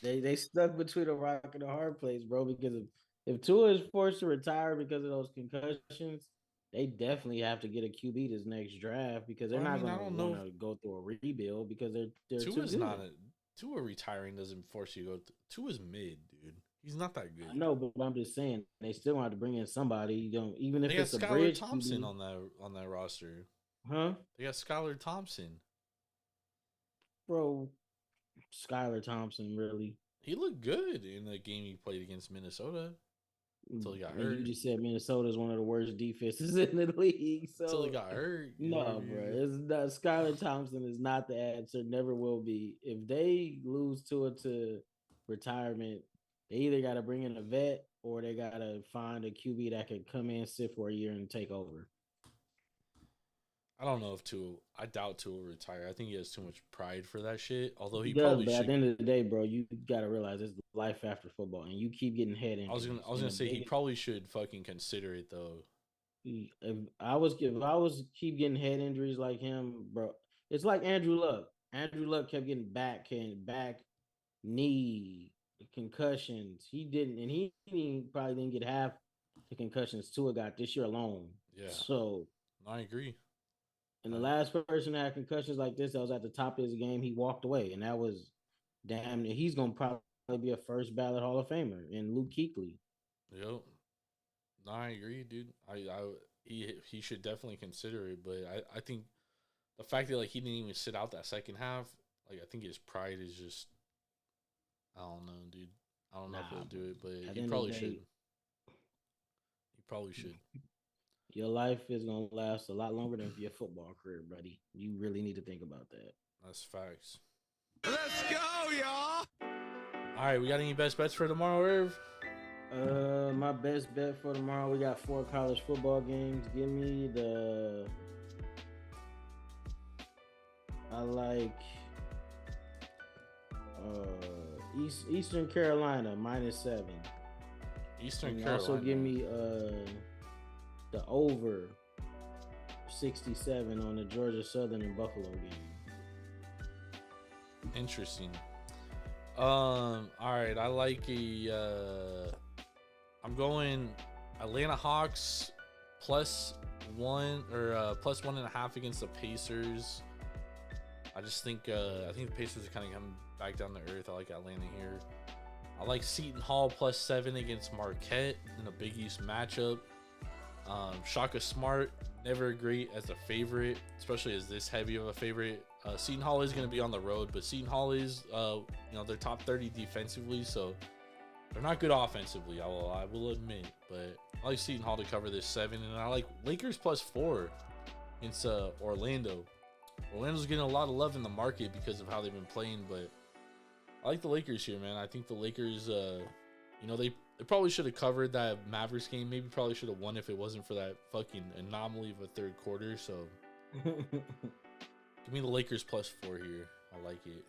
They stuck between a rock and a hard place, bro. Because if Tua is forced to retire because of those concussions, they definitely have to get a QB this next draft because they're not going to want to go through a rebuild because they're Tua's too good. Tua retiring doesn't force you to go. Tua's mid, dude. He's not that good. I know, but I'm just saying they still want to bring in somebody. Even if it's a Skylar bridge Thompson QB. on that roster. Huh? They got Skylar Thompson. Bro, Skylar Thompson, really? He looked good in the game he played against Minnesota until he got hurt. You just said Minnesota is one of the worst defenses in the league. So until he got hurt. No, bro. It's not, Skylar Thompson is not the answer. Never will be. If they lose to retirement, they either got to bring in a vet or they got to find a QB that could come in, sit for a year, and take over. I don't know if I doubt Tua will retire. I think he has too much pride for that shit. Although He he does, probably but should. at the end of the day, bro, you gotta realize it's life after football, and you keep getting head I was injuries. gonna say he probably should fucking consider it though. If I was keep getting head injuries like him, bro, it's like Andrew Luck. Andrew Luck kept getting back, knee concussions. He didn't, and probably didn't get half the concussions Tua got this year alone. Yeah, So, I agree. and the last person that had concussions like this, that was at the top of his game, he walked away, and that was damn. He's gonna probably be a first ballot Hall of Famer in Luke Kuechly. Yep. No, I agree, dude. He should definitely consider it, but I think the fact that like he didn't even sit out that second half, like I think his pride is just I don't know, dude. I don't know if he'll do it, but he probably should. He probably should. Your life is gonna last a lot longer than your football career, buddy. You really need to think about that. That's facts. Let's go, y'all. All right, we got any best bets for tomorrow, Irv? My best bet for tomorrow, we got 4 college football games. Give me I like Eastern Carolina -7. Eastern And Carolina. also give me the over 67 on the Georgia Southern and Buffalo game. Interesting. All right, I like I'm going Atlanta Hawks +1 or +1.5 against the Pacers. I just think the Pacers are kind of coming back down to earth. I like Atlanta here. I like Seton Hall +7 against Marquette in a Big East matchup. Shaka Smart, never great as a favorite, especially as this heavy of a favorite. Seton Hall is going to be on the road, but Seton Hall is, they're top 30 defensively, so they're not good offensively. I will admit, but I like Seton Hall to cover this 7, and I like Lakers +4 against Orlando. Orlando's getting a lot of love in the market because of how they've been playing, but I like the Lakers here, man. I think the Lakers, they probably should have covered that Mavericks game. Maybe probably should have won if it wasn't for that fucking anomaly of a third quarter. So give me the Lakers +4 here. I like it.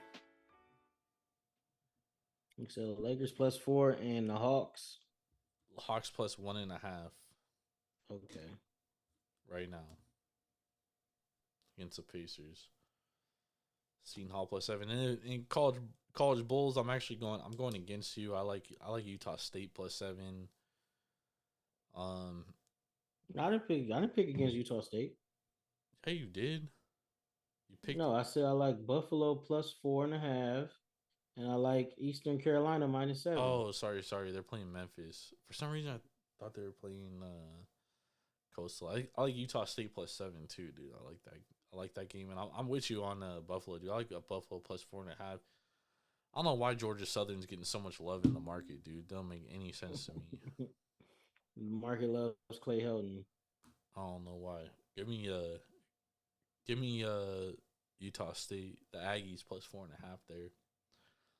So Lakers +4 and the Hawks. Hawks +1.5. Okay. Right now. Against the Pacers. Seton Hall +7. And in college Bulls, I'm going against you. I like Utah State +7. I didn't pick against Utah State. Hey, you did. You picked. No, I said I like Buffalo +4.5, and I like Eastern Carolina -7. Oh, sorry. They're playing Memphis. For some reason, I thought they were playing Coastal. I like Utah State +7 too, dude. I like that game, and I'm with you on Buffalo, dude. I like Buffalo +4.5. I don't know why Georgia Southern's getting so much love in the market, dude. Don't make any sense to me. Market loves Clay Helton. I don't know why. Give me Utah State, the Aggies +4.5 there.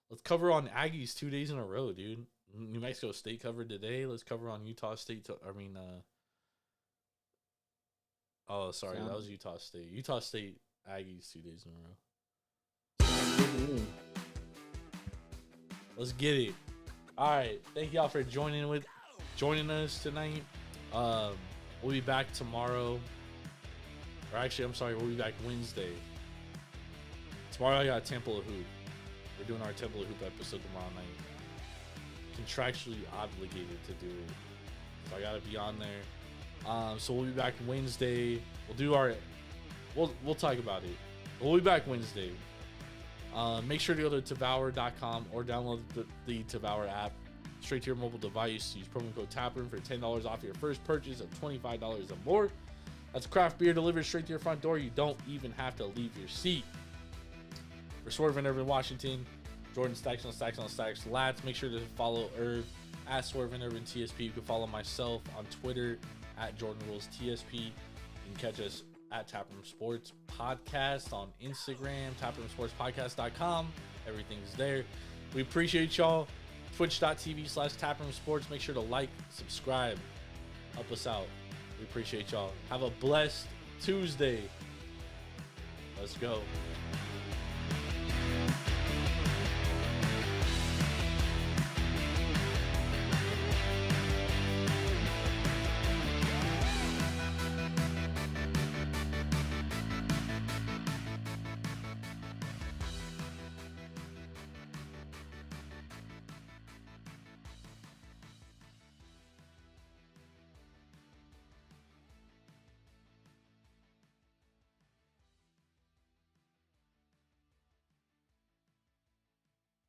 Let's cover on Aggies 2 days in a row, dude. New Mexico State covered today. Let's cover on Utah State. Oh, sorry, that was Utah State. Utah State Aggies 2 days in a row. Let's get it. All right, thank y'all for joining us tonight. We'll be back tomorrow. Or actually, I'm sorry, we'll be back Wednesday. Tomorrow I got Temple of Hoop. We're doing our Temple of Hoop episode tomorrow night. Contractually obligated to do it, so I gotta be on there. So we'll be back Wednesday. We'll talk about it. We'll be back Wednesday. Make sure to go to Tavour.com or download the Tavour app straight to your mobile device. Use promo code TAPROOM for $10 off your first purchase of $25 or more. That's craft beer delivered straight to your front door. You don't even have to leave your seat. For Swerve and Irvin Washington, Jordan Stacks on Stacks Lats. Make sure to follow Irv at Swerve and Irvin TSP. You can follow myself on Twitter at Jordan Rules TSP. You can catch us at Taproom Sports Podcast on Instagram, taproomsportspodcast.com. Everything's there. We appreciate y'all. Twitch.tv/Taproom Sports. Make sure to like, subscribe, help us out. We appreciate y'all. Have a blessed Tuesday. Let's go.